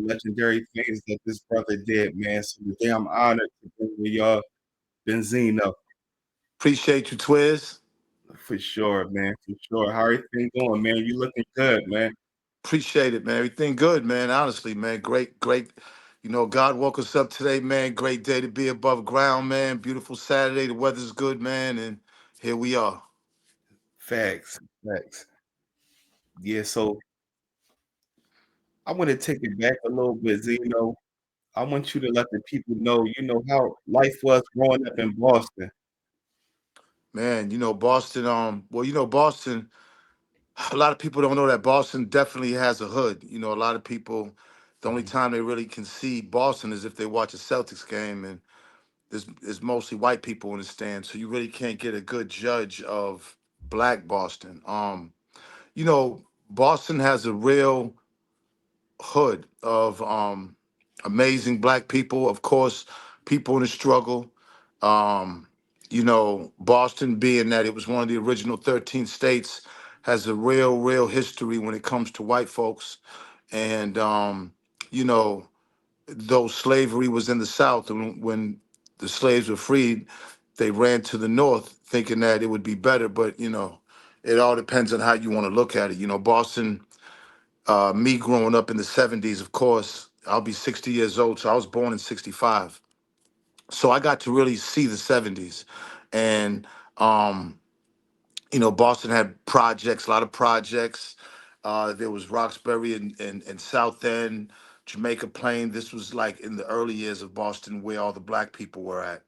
legendary things that this brother did, man. So today I'm honored to bring to y'all Benzino. Appreciate you, Twiz. For sure, man. For sure. How everything going, man? You looking good, man. Appreciate it, man. Everything good, man. Honestly, man. Great, great. God woke us up today, man. Great day to be above ground, man. Beautiful Saturday. The weather's good, man. And here we are. Facts. Facts. Yeah, so I want to take it back a little bit, Zeno. I want you to let the people know, how life was growing up in Boston. Man, Boston, Boston, a lot of people don't know that Boston definitely has a hood. A lot of people, the only Mhm. time they really can see Boston is if they watch a Celtics game, and there's mostly white people in the stands, so you really can't get a good judge of black Boston. Boston has a real hood of amazing black people, of course, people in the struggle. Um, Boston, being that it was one of the original 13 states, has a real history when it comes to white folks. And, you know, though slavery was in the South, and when the slaves were freed, they ran to the North thinking that it would be better. But, it all depends on how you want to look at it. Boston, me growing up in the 70s, of course, I'll be 60 years old. So I was born in 65. So I got to really see the 70s. And, Boston had projects, a lot of projects. There was Roxbury and South End, Jamaica Plain. This was like in the early years of Boston where all the black people were at.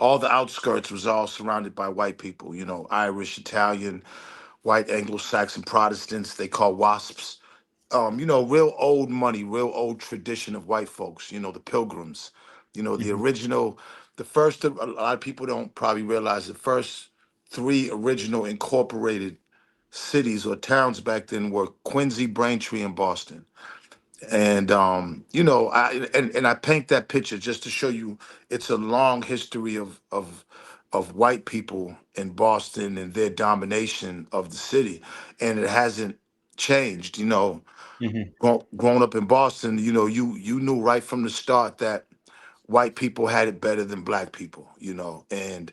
All the outskirts was all surrounded by white people, Irish, Italian, white Anglo-Saxon Protestants, they call WASPs. Real old money, real old tradition of white folks, the pilgrims, the Mhm. original, the first, a lot of people don't probably realize the first three original incorporated cities or towns back then were Quincy, Braintree, and Boston. And and I paint that picture just to show you it's a long history of white people in Boston and their domination of the city, and it hasn't changed. Mhm. Growing up in Boston, you knew right from the start that white people had it better than black people. And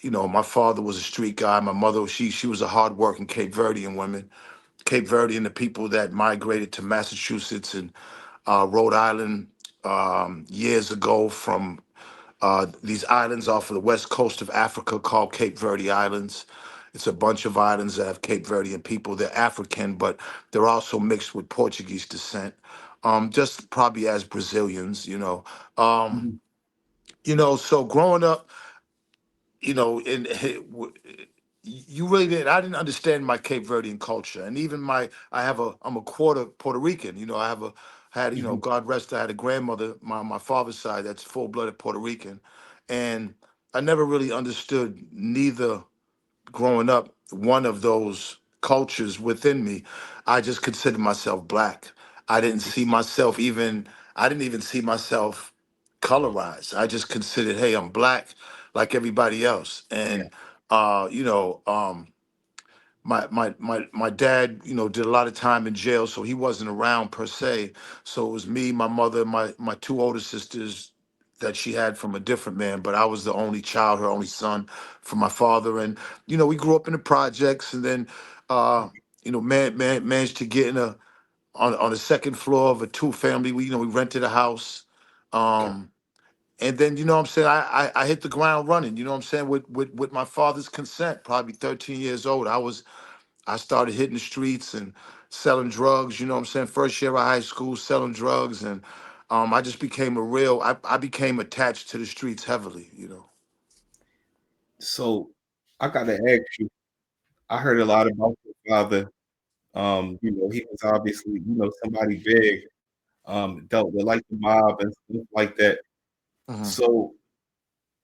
my father was a street guy. My mother, she was a hardworking Cape Verdean woman. Cape Verdean, the people that migrated to Massachusetts and Rhode Island years ago from these islands off of the west coast of Africa called Cape Verde Islands. It's a bunch of islands that have Cape Verdean people. They're African, but they're also mixed with Portuguese descent, just probably as Brazilians. Um, Mhm. so growing up, in you really didn't. I didn't understand my Cape Verdean culture, and even I'm a quarter Puerto Rican. I have a had Mhm. God rest. I had a grandmother, my father's side, that's full blooded Puerto Rican, and I never really understood neither growing up one of those cultures within me. I just considered myself black. I didn't see myself even. I didn't even see myself colorized. I just considered, hey, I'm black like everybody else. Yeah. And my dad, did a lot of time in jail, so he wasn't around per se. So it was me, my mother, my two older sisters that she had from a different man, but I was the only child, her only son from my father. And we grew up in the projects, and then managed to get in a on the second floor of a two family. We rented a house. Okay. Um, and then what I'm saying, I hit the ground running, what I'm saying, with my father's consent, probably 13 years old. I started hitting the streets and selling drugs, what I'm saying, first year of high school, selling drugs. And I just became I became attached to the streets heavily. So I gotta ask you, I heard a lot about your father. He was obviously, somebody big, dealt with like the mob and stuff like that. Mhm. So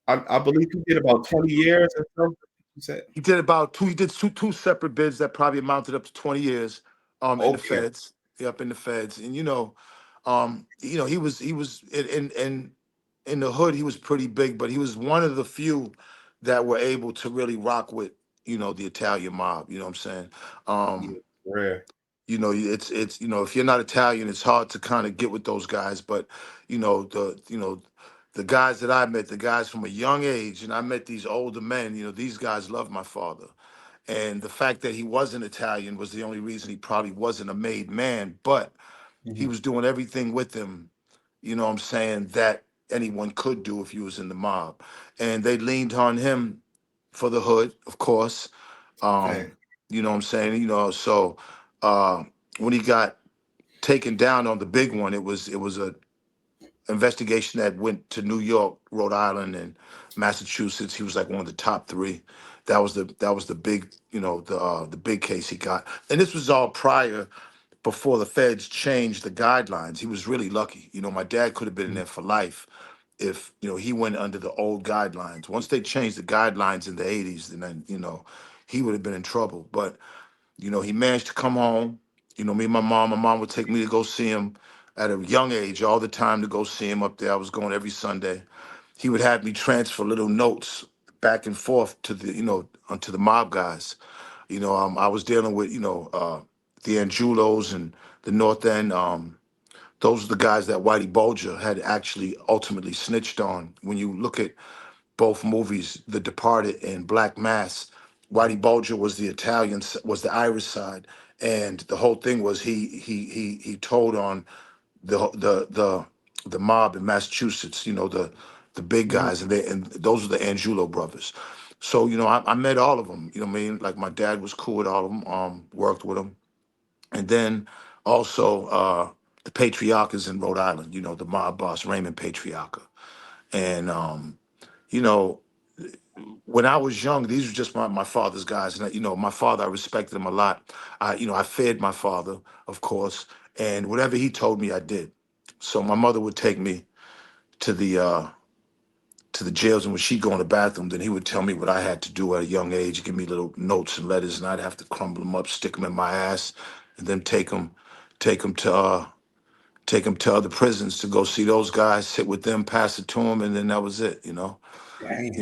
I believe he did about 20 years or something, you said? He did two separate bids that probably amounted up to 20 years in the Okay. feds. Up in the feds. And he was in the hood, he was pretty big, but he was one of the few that were able to really rock with, the Italian mob, you know what I'm saying? Yeah, Um, rare. It's if you're not Italian, it's hard to kind of get with those guys. But the guys that I met, the guys from a young age, and I met these older men. These guys love my father, and the fact that he wasn't Italian was the only reason he probably wasn't a made man. But he Mhm. was doing everything with him, what I'm saying, that anyone could do if he was in the mob. And they leaned on him for the hood, of course. Um, Fact. what I'm saying? So uh, when he got taken down on the big one, it was a investigation that went to New York, Rhode Island, and Massachusetts. He was like one of the top three. That was the big, the big case he got. And this was all prior, before the feds changed the guidelines. He was really lucky. My dad could have been in Mhm. there for life if he went under the old guidelines. Once they changed the guidelines in the 80s, then he would have been in trouble. But he managed to come home. Me and my mom would take me to go see him at a young age, all the time, to go see him up there. I was going every Sunday. He would have me transfer little notes back and forth to onto the mob guys. I was dealing with the Angulos and the North End. Those are the guys that Whitey Bulger had actually ultimately snitched on. When you look at both movies, The Departed and Black Mass, Whitey Bulger was the was the Irish side, and the whole thing was he told on the mob in Massachusetts. The big Mhm. guys, and those are the Angulo brothers. So I met all of them. What I mean, like my dad was cool with all of them. Worked with them, and then also the Patriarchas in Rhode Island. The mob boss Raymond Patriarcha, and you know when I was young, these were just my father's guys. And my father, I respected him a lot. I fed my father, of course, and whatever he told me, I did. So my mother would take me to the jails, and when she'd go in the bathroom, then he would tell me what I had to do at a young age, give me little notes and letters, and I'd have to crumble them up, stick them in my ass, and then take them to other prisons to go see those guys, sit with them, pass it to them, and then that was it. Damn.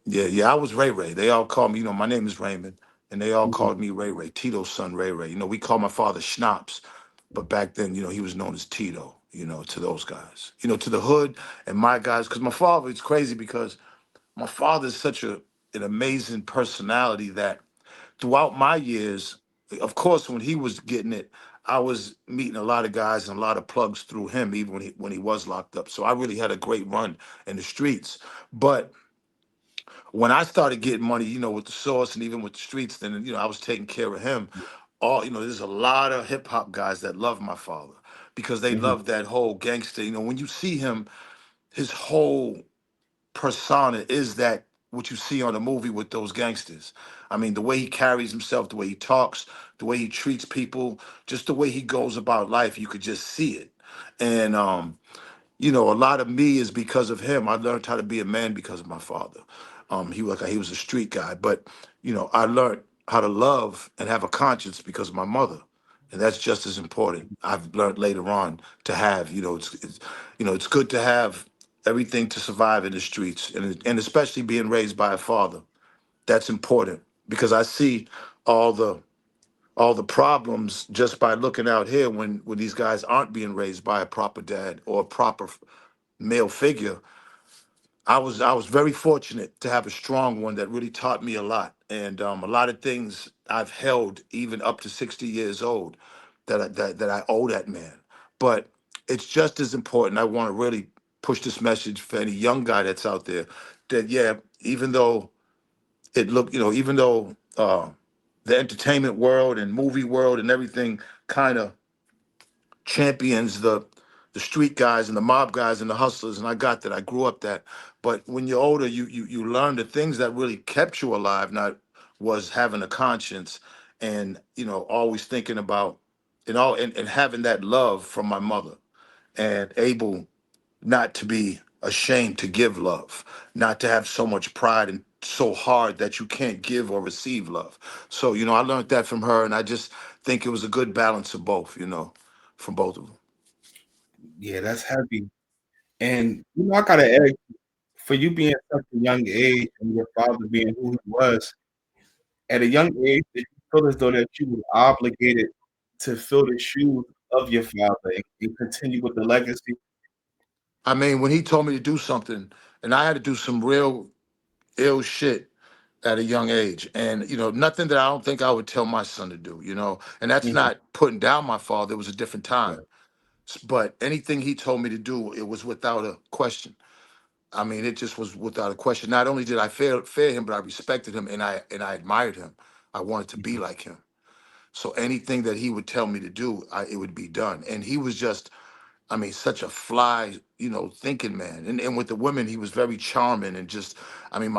Yeah, yeah. I was Ray Ray. They all called me. My name is Raymond, and they all Mhm. called me Ray Ray. Tito's son, Ray Ray. We called my father Schnapps, but back then, he was known as Tito. To those guys. To the hood and my guys. Because my father, it's crazy because my father is such an amazing personality that throughout my years, of course, when he was getting it, I was meeting a lot of guys and a lot of plugs through him, even when he was locked up. So I really had a great run in the streets, but when I started getting money, with the source and even with the streets, then I was taking care of him. There's a lot of hip hop guys that love my father because they Mhm. love that whole gangster. When you see him, his whole persona is that what you see on the movie with those gangsters. I mean, the way he carries himself, the way he talks, the way he treats people, just the way he goes about life, you could just see it. And a lot of me is because of him. I learned how to be a man because of my father. He was a street guy, but I learned how to love and have a conscience because of my mother, and that's just as important. I've learned later on to have. It's good to have everything to survive in the streets, and especially being raised by a father. That's important because I see all the problems just by looking out here when these guys aren't being raised by a proper dad or a proper male figure. I was very fortunate to have a strong one that really taught me a lot, and a lot of things I've held even up to 60 years old that I owe that man. But it's just as important. I want to really push this message for any young guy that's out there that yeah, even though even though the entertainment world and movie world and everything kind of champions the street guys and the mob guys and the hustlers, and I got that. I grew up that. But when you're older, you learn the things that really kept you alive. Not was having a conscience, and always thinking about and having that love from my mother, and able not to be ashamed to give love, not to have so much pride and so hard that you can't give or receive love. So I learned that from her, and I just think it was a good balance of both. From both of them. Yeah, that's heavy. And I gotta ask, for you being such a young age and your father being who he was, at a young age, did you feel as though that you were obligated to fill the shoes of your father and continue with the legacy? I mean, when he told me to do something, and I had to do some real ill shit at a young age, and nothing that I don't think I would tell my son to do. And that's Mhm. not putting down my father. It was a different time. Right. But anything he told me to do, it was without a question. I mean, it just was without a question. Not only did I fear him, but I respected him and I admired him. I wanted to be Mhm. like him. So anything that he would tell me to do, it would be done. And he was just, I mean, such a fly, thinking man. And with the women, he was very charming and just, I mean,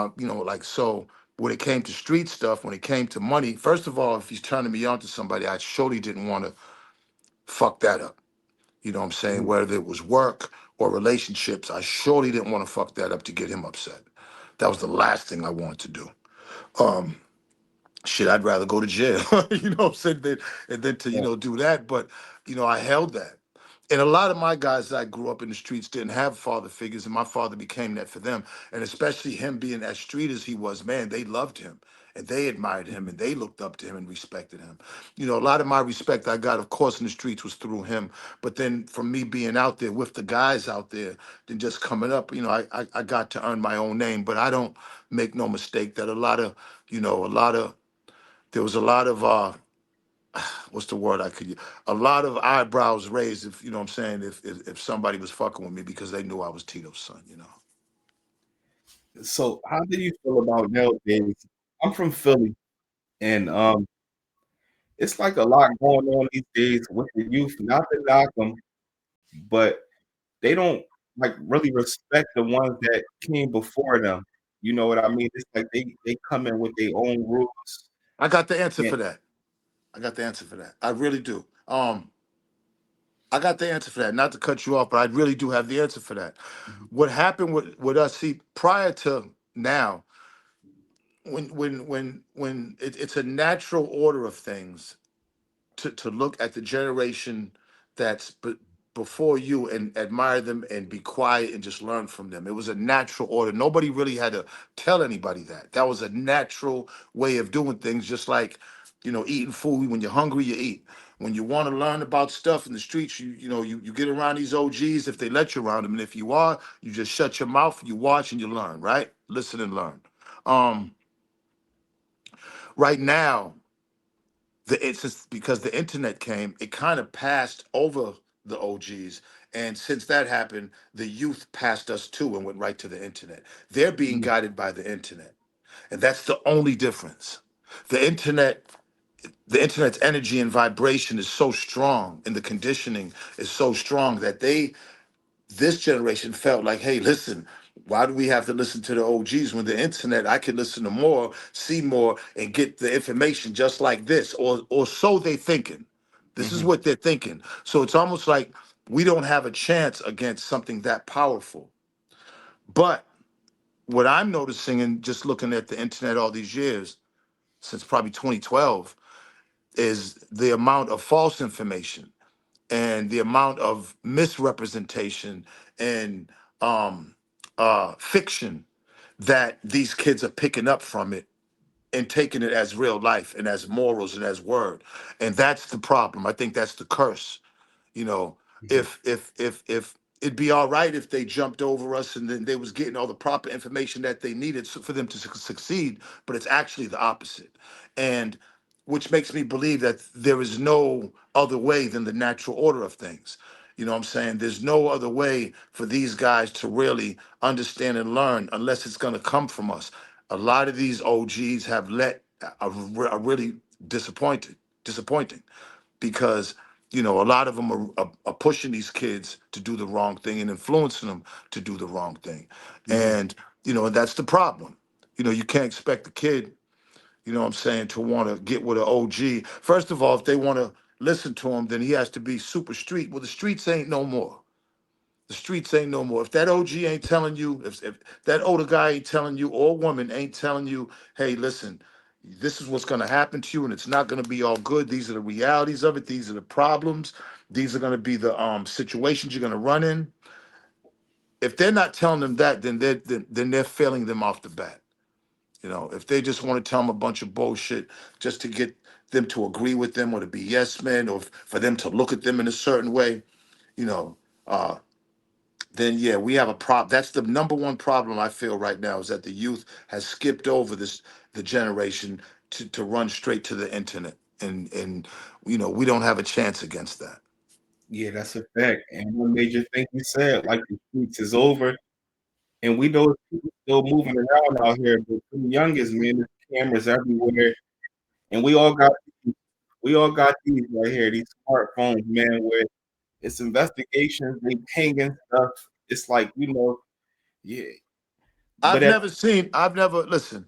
like, so when it came to street stuff, when it came to money, first of all, if he's turning me on to somebody, I surely didn't want to fuck that up. You know what I'm saying? Mhm. Whether it was work or relationships, I surely didn't want to fuck that up to get him upset. That was the last thing I wanted to do. Um, Shit, I'd rather go to jail, you know what I'm saying, than to, Right. do that. But, I held that. And a lot of my guys that I grew up in the streets didn't have father figures, and my father became that for them. And especially him being as street as he was, man, they loved him and they admired him Mhm. and they looked up to him and respected him. A lot of my respect I got, of course, in the streets was through him. But then from me being out there with the guys out there, then just coming up, I got to earn my own name. But I don't make no mistake that a lot of there was a lot of what's the word I could use? A lot of eyebrows raised, if you know what I'm saying, if somebody was fucking with me because they knew I was Tito's son. So how do you feel about nowadays? I'm from Philly, and it's like a lot going on these days with the youth. Not to knock them, but they don't like really respect the ones that came before them. You know what I mean? It's like they come in with their own rules. I got the answer And for that. I got the answer for that. I really do. I got the answer for that. Not to cut you off, but I really do have the answer for that. mhm, What happened with us? See, prior to now, when it's a natural order of things to look at the generation that's before you and admire them and be quiet and just learn from them. It was a natural order. Nobody really had to tell anybody that. That was a natural way of doing things, just like, eating food. When you're hungry, you eat. When you want to learn about stuff in the streets, you get around these OGs if they let you around them. And if you are, you just shut your mouth, you watch and you learn, right? Listen and learn. Um, right now, it's just because the internet came, it kind of passed over the OGs. And since that happened, the youth passed us too and went right to the internet. They're being mhm, guided by the internet. And that's the only difference. The internet, the internet's energy and vibration is so strong and the conditioning is so strong that this generation felt like, hey, listen, why do we have to listen to the OGs when the internet, I can listen to more, see more, and get the information just like this, or so they thinking. This is mhm, what they're thinking. So it's almost like we don't have a chance against something that powerful. But what I'm noticing and just looking at the internet all these years, since probably 2012, is the amount of false information and the amount of misrepresentation and fiction that these kids are picking up from it and taking it as real life and as morals and as word. And that's the problem. I think that's the curse. You know, mhm, if it'd be all right if they jumped over us and then they was getting all the proper information that they needed for them to succeed, but it's actually the opposite. And which makes me believe that there is no other way than the natural order of things. You know what I'm saying? There's no other way for these guys to really understand and learn unless it's going to come from us. A lot of these OGs have are really disappointing because a lot of them are pushing these kids to do the wrong thing and influencing them to do the wrong thing. mhm, And and that's the problem. You can't expect the kid, what I'm saying, to want to get with an OG. First of all, if they want to listen to him, then he has to be super street. Well, the streets ain't no more. The streets ain't no more. If that OG ain't telling you, if that older guy ain't telling you, or woman ain't telling you, hey, listen, this is what's going to happen to you, and it's not going to be all good. These are the realities of it. These are the problems. These are going to be the situations you're going to run in. If they're not telling them that, then they're failing them off the bat. If they just want to tell them a bunch of bullshit just to get them to agree with them or to be yes men or for them to look at them in a certain way, you know, uh, then yeah, we have a problem. That's the number one problem I feel right now is that the youth has skipped over the generation to run straight to the internet, and we don't have a chance against that. Yeah, that's a fact. And one major thing you said, like the streets is over, and we know it's people still moving around out here, but for the youngest, man, there's cameras everywhere, and these- we all got these right here, these smartphones, man, where it's investigations, they pinging stuff. It's like, yeah. But I've never listen.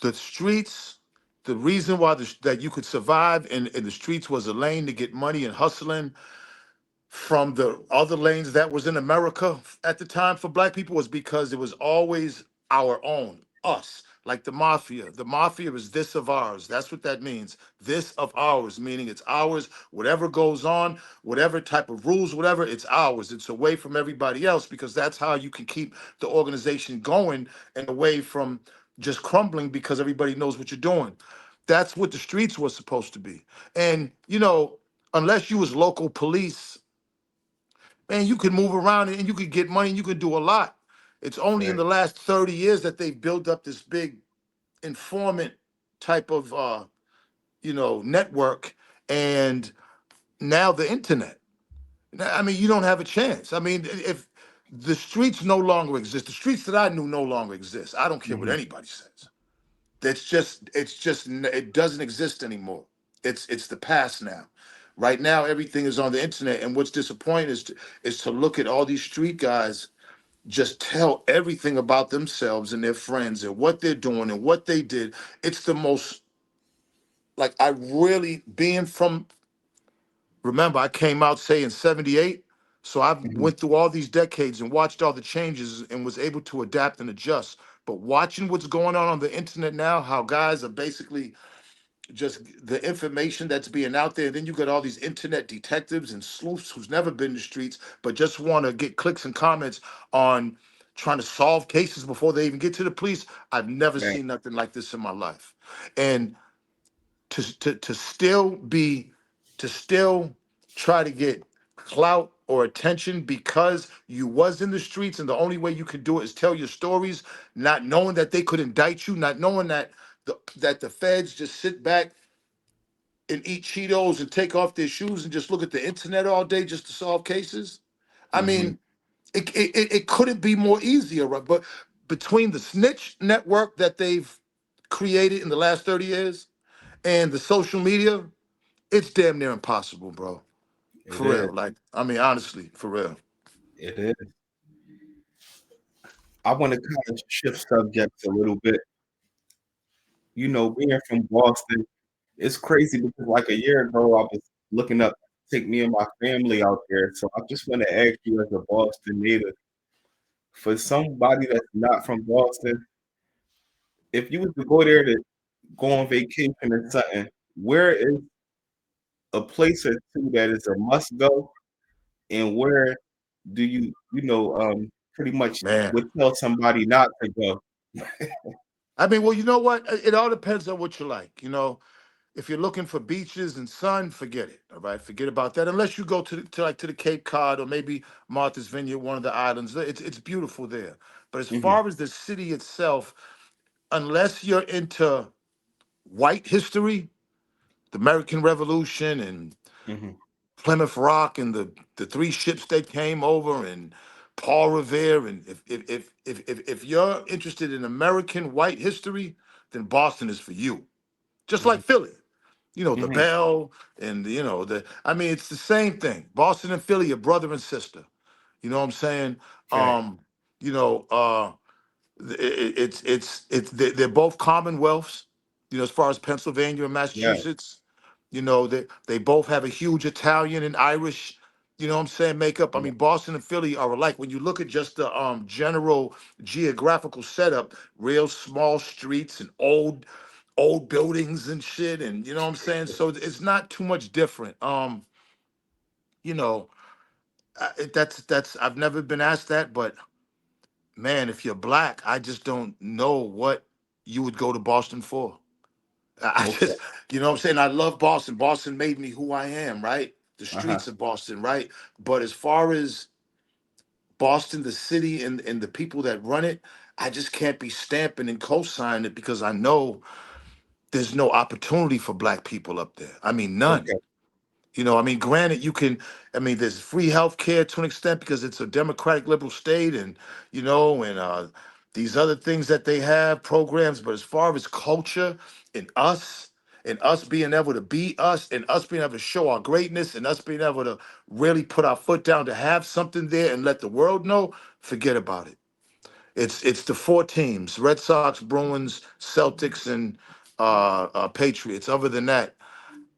The streets, the reason why that you could survive in the streets was a lane to get money and hustling from the other lanes that was in America at the time for black people was because it was always our own, us, like the mafia. The mafia is this of ours. That's what that means. This of ours, meaning it's ours. Whatever goes on, whatever type of rules, whatever, it's ours. It's away from everybody else because that's how you can keep the organization going and away from just crumbling because everybody knows what you're doing. That's what the streets was supposed to be. And, unless you was local police, man, you could move around and you could get money and you could do a lot. It's only in fact, the last 30 years that they've built up this big informant type of network, and now the internet. I mean, you don't have a chance. I mean, if the streets no longer exist, the streets that I knew no longer exist. I don't care what mhm, anybody says. It doesn't exist anymore. It's the past now. Right now, everything is on the internet, and what's disappointing is to look at all these street guys just tell everything about themselves and their friends and what they're doing and what they did. It's the most like I really being from. Remember, I came out say in '78, so I mhm, went through all these decades and watched all the changes and was able to adapt and adjust. But watching what's going on the internet now, how guys are basically just the information that's being out there. And then you got all these internet detectives and sleuths who's never been in the streets, but just want to get clicks and comments on trying to solve cases before they even get to the police. I've never fact, seen nothing like this in my life. And to still try to get clout or attention because you was in the streets and the only way you could do it is tell your stories, not knowing that they could indict you, not knowing that the feds just sit back and eat Cheetos and take off their shoes and just look at the internet all day just to solve cases. I mhm, mean, it couldn't be more easier, right? But between the snitch network that they've created in the last 30 years and the social media, it's damn near impossible, bro. it For is, real. Like, I mean, honestly, for real. it is. I wanna kinda shift subjects a little bit. Being from Boston, it's crazy because, like, a year ago, I was looking up take me and my family out there, so I just wanna ask you as a Boston native, for somebody that's not from Boston, if you was to go there to go on vacation or something, where is a place or 2 that is a must go, and where do pretty much Man. would tell somebody not to go? I mean, well, you know what? It all depends on what you like. If you're looking for beaches and sun, forget it. All right, forget about that. Unless you go to the Cape Cod or maybe Martha's Vineyard, one of the islands. It's beautiful there. But as Mhm, far as the city itself, unless you're into white history, the American Revolution and mhm, Plymouth Rock and the three ships that came over and Paul Revere, and if you're interested in American white history, then Boston is for you. Just mhm, like Philly. The mhm, bell and the I mean, it's the same thing. Boston and Philly are brother and sister. You know what I'm saying? fact, You know, they're both commonwealths, as far as Pennsylvania and yeah, Massachusetts. They both have a huge Italian and Irish, what I'm saying, makeup. I yeah, mean, Boston and Philly are alike. When you look at just the general geographical setup, real small streets and old buildings and shit, and you know what I'm saying? So it's not too much different. You know, that's I've never been asked that, but man, if you're black, I just don't know what you would go to Boston for. I just okay, You know what I'm saying? I love Boston. Boston made me who I am, right? The Uh-huh. streets of Boston, right? But as far as Boston, the city, and the people that run it, I just can't be stamping and co-signing it because I know there's no opportunity for black people up there. I mean, none. Okay. You know, I mean, granted, you can, I mean, there's free health care to an extent because it's a democratic liberal state and, these other things that they have, programs. But as far as culture and us being able to be us and us being able to show our greatness and us being able to really put our foot down to have something there and let the world know, forget about it. It's the four teams: Red Sox, Bruins, Celtics, and Patriots. Other than that,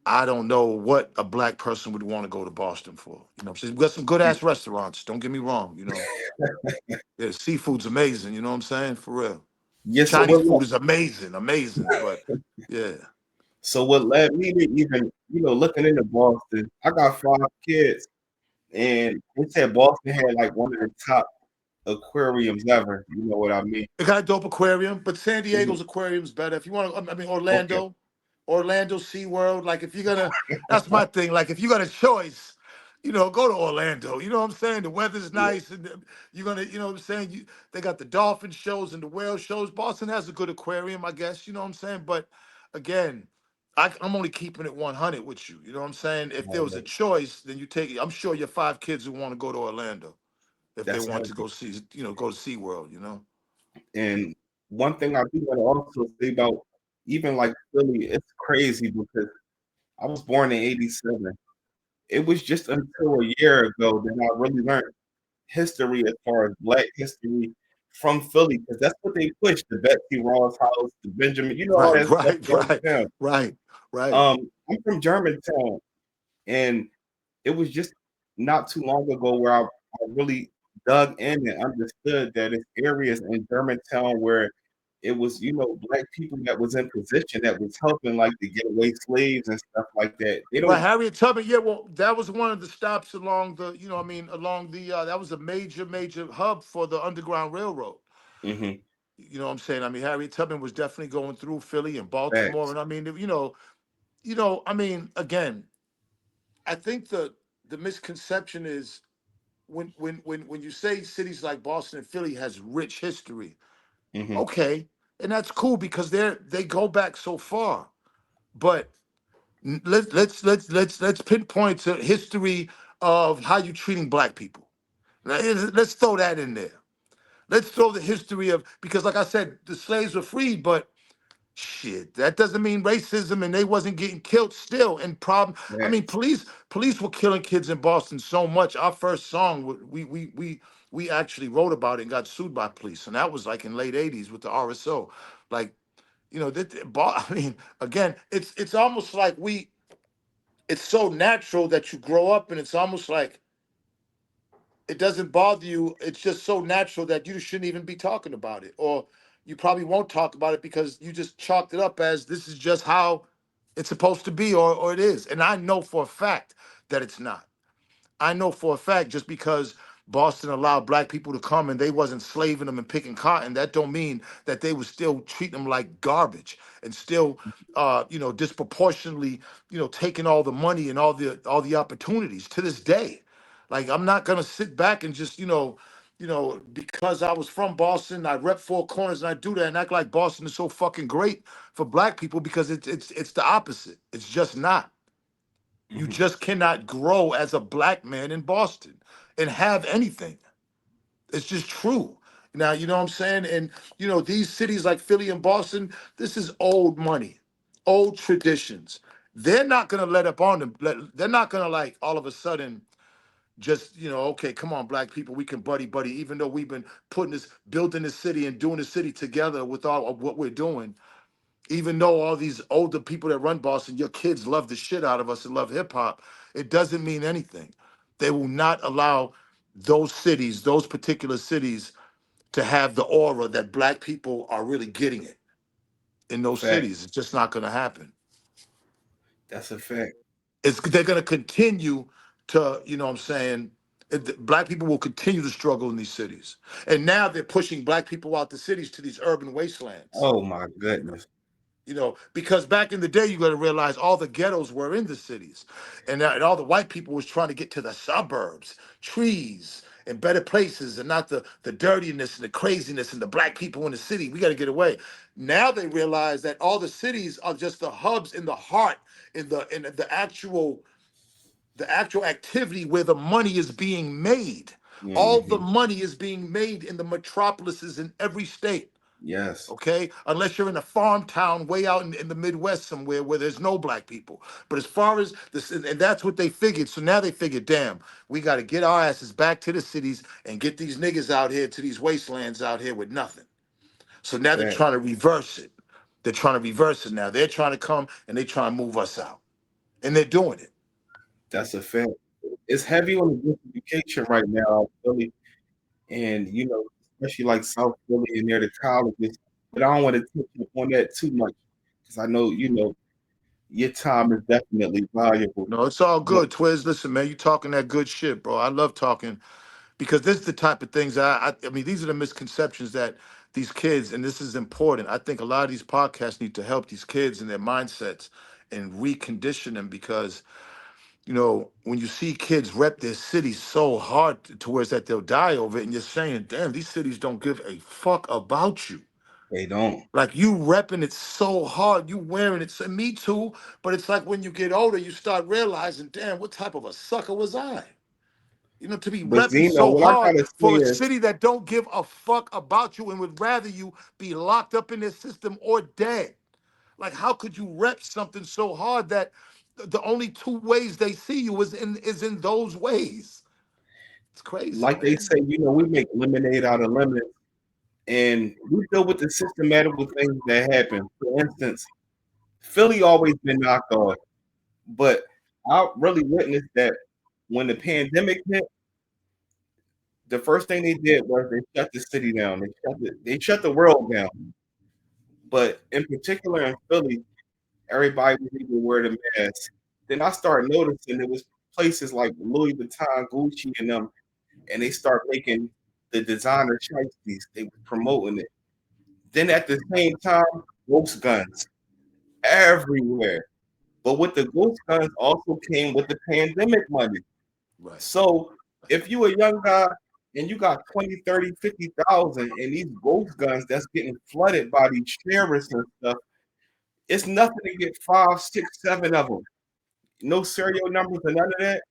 I don't know what a black person would want to go to Boston for. You know what I'm saying? We got some good Yeah. ass restaurants. Don't get me wrong. Yeah, seafood's amazing. You know what I'm saying? For real. Yeah, so Chinese food is amazing, amazing. But yeah, what led me to even, looking into Boston, I got 5 kids, and they said Boston had like one of the top aquariums ever. You know what I mean? it got a dope aquarium, but San Mhm. Diego's aquarium's better. If you want to, I mean, Okay. Orlando SeaWorld. Like, if you're gonna, that's my thing. Like, if you got a choice, go to Orlando. You know what I'm saying? The weather's Yeah. nice, and you're gonna, you know what I'm saying? They got the dolphin shows and the whale shows. Boston has a good aquarium, I guess. You know what I'm saying? But again, I'm only keeping it 100 with you. You know what I'm saying? If there was a Alright. choice, then you take it. I'm sure your 5 kids would want to go to Orlando if they That's want to healthy. go see, go to SeaWorld. And one thing I do want to also say about even like Philly, it's crazy because I was born in '87. It was just until a year ago that I really learned history as far as Black history from Philly, because that's what they pushed, the Betsy Ross House, the Benjamin, all Right, that stuff right, right, downtown. right, right. I'm from Germantown, and it was just not too long ago where I really dug in and understood that it's areas in Germantown where it was, Black people that was in position that was helping like the getaway slaves and stuff like that. They Right, don't. Harriet Tubman. Yeah, well, that was one of the stops along the, along the. That was a major, major hub for the Underground Railroad. Hmm. You know what I'm saying? I mean, Harriet Tubman was definitely going through Philly and Baltimore, Facts. and I mean, I mean, again, I think the misconception is when you say cities like Boston and Philly has rich history, Hmm. okay, and that's cool because they go back so far, but let's pinpoint to history of how you treating black people. Let's throw that in there. Let's throw the history of, because like I said, the slaves were freed, but shit, that doesn't mean racism and they wasn't getting killed still. And problem, I mean, Facts. police were killing kids in Boston so much. Our first song, we actually wrote about it and got sued by police, and that was like in late '80s with the RSO. Like, I mean, again, it's almost like it's so natural that you grow up and it's almost like it doesn't bother you. It's just so natural that you shouldn't even be talking about it. Or you probably won't talk about it because you just chalked it up as this is just how it's supposed to be, or it is. And I know for a fact that it's not. I know for a fact just because Boston allowed black people to come and they wasn't slaving them and picking cotton, that don't mean that they was still treating them like garbage and still, disproportionately, taking all the money and all the opportunities to this day. Like, I'm not gonna sit back and just, because I was from Boston, I rep Four Corners and I do that and act like Boston is so fucking great for black people because it's the opposite. It's just not. You Hmm. just cannot grow as a black man in Boston and have anything. It's just true. Now, you know what I'm saying? And, these cities like Philly and Boston, this is old money, old traditions. They're not going to let up on them. They're not going to, like, all of a sudden just, okay, come on, black people, we can buddy buddy, even though we've been building this city and doing the city together with all of what we're doing. Even though all these older people that run Boston, your kids love the shit out of us and love hip hop, it doesn't mean anything. They will not allow those particular cities, to have the aura that black people are really getting it in those cities. Facts. It's just not going to happen. That's a fact. They're going to continue to, what I'm saying, black people will continue to struggle in these cities. And now they're pushing black people out the cities to these urban wastelands. Oh my goodness. Because back in the day, you got to realize all the ghettos were in the cities, and all the white people was trying to get to the suburbs, trees, and better places, and not the dirtiness and the craziness and the black people in the city. We got to get away. Now they realize that all the cities are just the hubs in the heart, in the actual activity where the money is being made. All the Hmm. money is being made in the metropolises in every state. Yes, Okay, unless you're in a farm town way out in the Midwest somewhere where there's no black people. But as far as this, and that's what they figured. So now they figured, damn, we got to get our asses back to the cities and get these niggas out here to these wastelands out here with nothing. So now they're fact. trying to reverse it. They're trying to reverse it now. They're trying to come and they trying to move us out, and they're doing it. That's a fact. It's heavy on the gentrification right now, Philly, and especially like South Philly and near the colleges. But I don't want to touch up on that too much because I know your time is definitely valuable. No, it's all But good, Twiz. Listen, man, you talking that good shit, bro. I love talking because this is the type of things I mean, these are the misconceptions that these kids, and this is important. I think a lot of these podcasts need to help these kids and their mindsets and recondition them because, when you see kids rep their cities so hard towards that they'll die over it, and you're saying, damn, these cities don't give a fuck about you. they don't. Like you repping it so hard, you wearing it. So me too, but it's like when you get older, you start realizing, damn, what type of a sucker was I? To be But repping Zeno, so what I hard gotta say for a is, city that don't give a fuck about you and would rather you be locked up in their system or dead. Like, how could you rep something so hard that the only two ways they see you is in those ways? It's crazy, like they man. say, we make lemonade out of lemons, and we deal with the systematical things that happen. For instance, Philly always been knocked off, but I really witnessed that when the pandemic hit, the first thing they did was they shut the city down. They shut the world down. But in particular in Philly, everybody was able to wear the mask. Then I started noticing there was places like Louis Vuitton, Gucci, and them, and they start making the designer shiesties. They were promoting it. Then at the same time, ghost guns everywhere. But with the ghost guns also came with the pandemic money. Right. So if you a young guy and you got 20, 30, 50,000 and these ghost guns that's getting flooded by these terrorists and stuff, it's nothing to get five, six, seven of them. No serial numbers or none of that.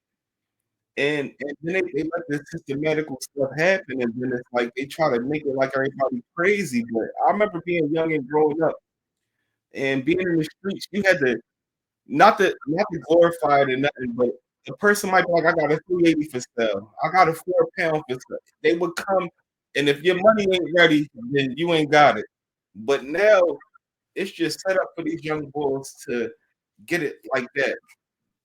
And then they let this systematical stuff happen, and then it's like they try to make it like everybody crazy. But I remember being young and growing up and being in the streets. You had to not to glorify it or nothing, but the person might be like, I got a 380 for sale. I got a 4 pound for sale. They would come, and if your money ain't ready, then you ain't got it. But now it's just set up for these young boys to get it like that.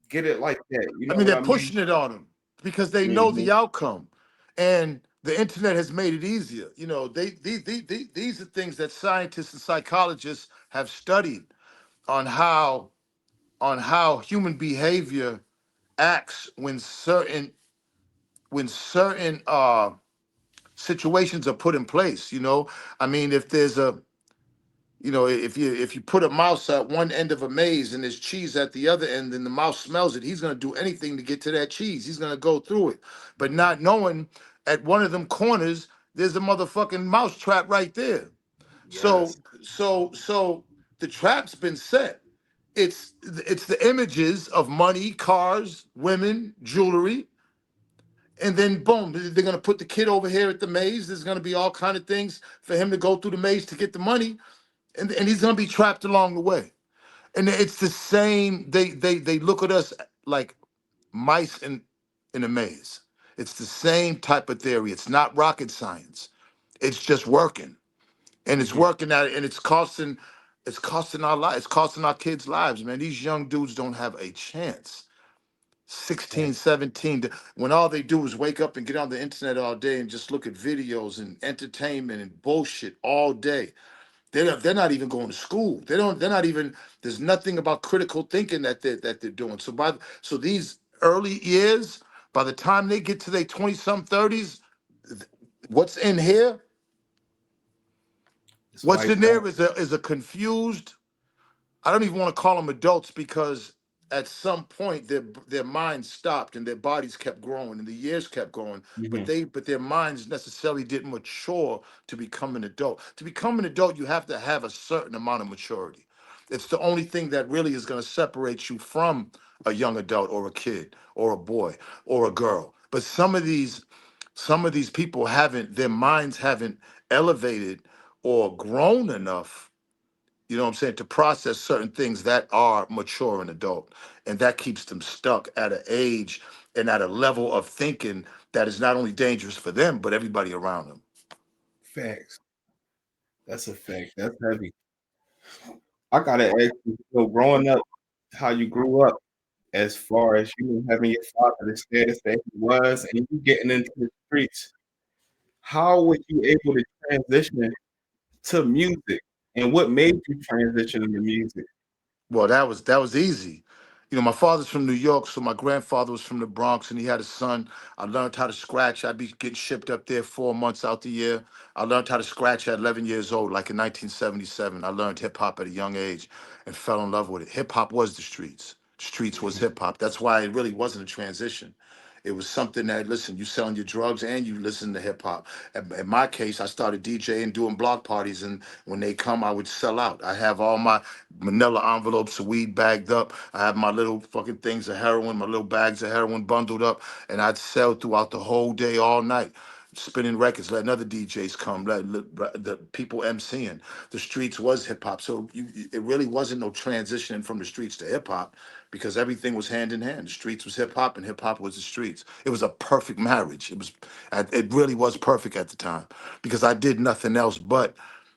Get it like that. You I know mean, what they're I mean? pushing it on them because they know Hmm. the outcome, and the internet has made it easier. These are things that scientists and psychologists have studied on how human behavior acts when certain situations are put in place. I mean, if there's if you put a mouse at one end of a maze and there's cheese at the other end, and the mouse smells it, he's gonna do anything to get to that cheese. He's gonna go through it, but not knowing at one of them corners there's a motherfucking mouse trap right there. So Yes. so the trap's been set. It's the images of money, cars, women, jewelry, and then boom, they're gonna put the kid over here at the maze. There's gonna be all kind of things for him to go through the maze to get the money, and he's gonna be trapped along the way. And it's the same. They look at us like mice in a maze. It's the same type of theory. It's not rocket science. It's just working, and it's Hmm. working at it, and it's costing our lives. It's costing our kids' lives, man. These young dudes don't have a chance. 16, 17, when all they do is wake up and get on the internet all day and just look at videos and entertainment and bullshit all day. They're not even going to school. They're not even. There's nothing about critical thinking that they're doing. So these early years, by the time they get to their 20 some 30s, what's in here? It's What's in wiped there out. is a confused, I don't even want to call them adults because at some point their minds stopped and their bodies kept growing and the years kept going, but Mhm. their minds necessarily didn't mature to become an adult. To become an adult, you have to have a certain amount of maturity. It's the only thing that really is going to separate you from a young adult or a kid or a boy or a girl. But some of these people haven't, their minds haven't elevated or grown enough, you know what I'm saying, to process certain things that are mature and adult. And that keeps them stuck at an age and at a level of thinking that is not only dangerous for them, but everybody around them. Facts. That's a fact. That's heavy. I gotta ask you, so growing up, how you grew up, as far as you having your father, the status that he was, and you getting into the streets. How were you able to transition to music, and what made you transition into music? Well, that was easy. You know, my father's from New York, so my grandfather was from the Bronx, and he had a son. I learned how to scratch. I'd be getting shipped up there 4 months out the year. I learned how to scratch at 11 years old, like in 1977. I learned hip hop at a young age and fell in love with it. Hip hop was the streets. The streets was Mhm, hip hop. That's why it really wasn't a transition. It was something that, listen, you selling your drugs and you listen to hip hop. In my case, I started DJing, doing block parties, and when they come, I would sell out. I have all my manila envelopes of weed bagged up. I have my little fucking things of heroin, my little bags of heroin bundled up, and I'd sell throughout the whole day, all night, spinning records, letting other DJs come, let the people MCing. The streets was hip hop, so it really wasn't no transitioning from the streets to hip hop because everything was hand in hand. The streets was hip hop, and hip hop was the streets. It was a perfect marriage. It really was perfect at the time because I did nothing else but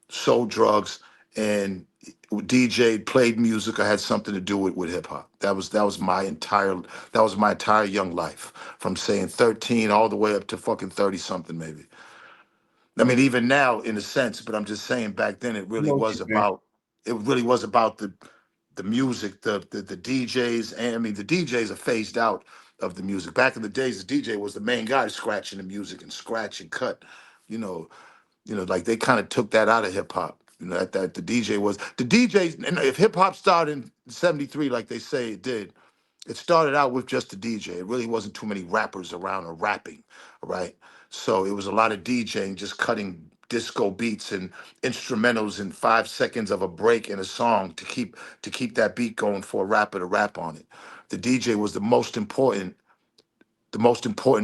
sold drugs and DJ played music. I had something to do with hip hop. That was my entire young life, from saying 13 all the way up to fucking 30 something maybe. I mean, even now in a sense, but I'm just saying back then I know what you're saying. it really was about the music, the DJs, and I mean the DJs are phased out of the music. Back in the days, the DJ was the main guy scratching the music and scratch and cut, you know, like they kind of took that out of hip hop. That the DJ was the DJs. And if hip hop started in '73, like they say it did, it started out with just the DJ. It really wasn't too many rappers around or rapping, right? So it was a lot of DJing, just cutting disco beats and instrumentals in 5 seconds of a break in a song to keep that beat going for a rapper to rap on it. The DJ was the most important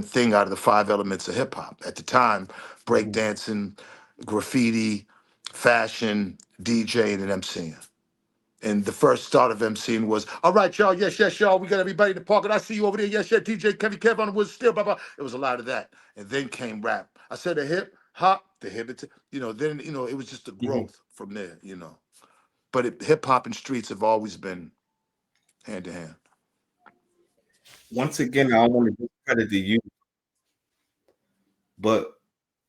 thing out of the five elements of hip hop at the time: Mhm. breakdancing, graffiti, fashion, DJing, and MCing. And the first start of MCing was, all right, y'all, yes, yes, y'all, we got everybody in the park, and I see you over there, yes, yes, DJ Kevin Kev on the wood still, blah, blah. It was a lot of that. And then came rap. I said the hip hop, the hip, then, it was just a Mhm. growth from there. But hip hop and streets have always been hand to hand. Once again, I don't want to discredit the youth, but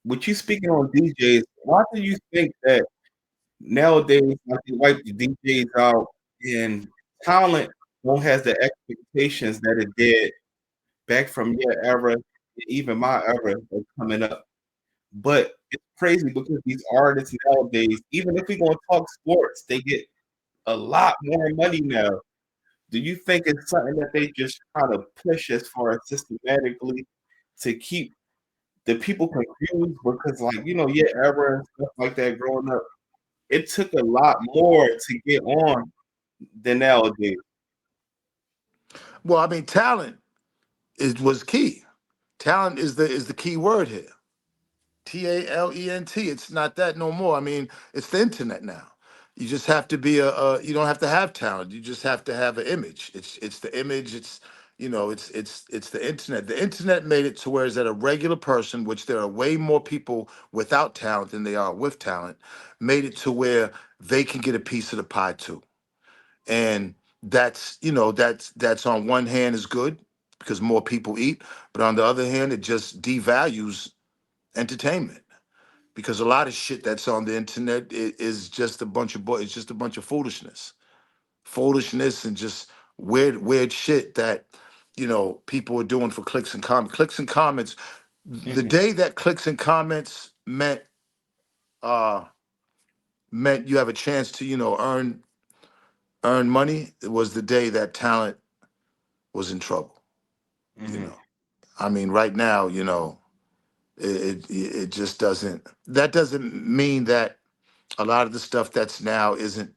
with you speaking on DJs, why do you think that nowadays, like they wipe the DJs out and talent won't has the expectations that it did back from your era, and even my era of coming up? But it's crazy because these artists nowadays, even if we're gonna talk sports, they get a lot more money now. Do you think it's something that they just try to push as far as systematically to keep the people confused? Because, like, your era and stuff like that growing up, it took a lot more to get on than nowadays. Well, I mean, talent was key. Talent is the key word here. Talent. It's not that no more. I mean, it's the internet now. You just have to be you don't have to have talent. You just have to have an image. It's the image. It's the internet. The internet made it to where is that a regular person, which there are way more people without talent than they are with talent, made it to where they can get a piece of the pie too. And that's on one hand is good because more people eat, but on the other hand, it just devalues entertainment because a lot of shit that's on the internet is just a bunch of it's just a bunch of foolishness and just weird shit that people are doing for clicks and comments. Clicks and comments. The Mhm. day that clicks and comments uh, meant you have a chance to earn, earn money, it was the day that talent was in trouble. You Hmm. know, I mean, right now, it just doesn't. That doesn't mean that a lot of the stuff that's now isn't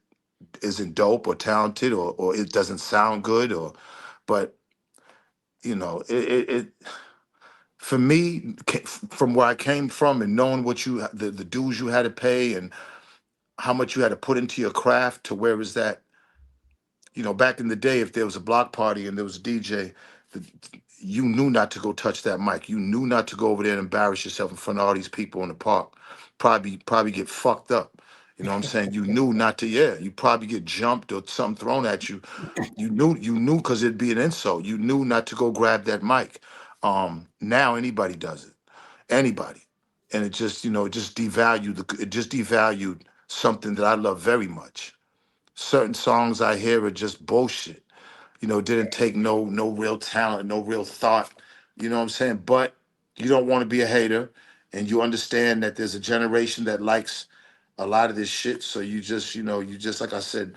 dope or talented or it doesn't sound good but it for me from where I came from and knowing what the dues you had to pay and how much you had to put into your craft to where is that back in the day, if there was a block party and there was a DJ, the, you knew not to go touch that mic. You knew not to go over there and embarrass yourself in front of all these people in the park. Probably get fucked up. You know what I'm saying? You knew not to, yeah. You probably get jumped or something thrown at you. You knew because it'd be an insult. You knew not to go grab that mic. Now anybody does it. Anybody. And it just devalued something that I love very much. Certain songs I hear are just bullshit. Didn't take no real talent, no real thought. You know what I'm saying? But you don't want to be a hater, and you understand that there's a generation that likes a lot of this shit. So you just like I said,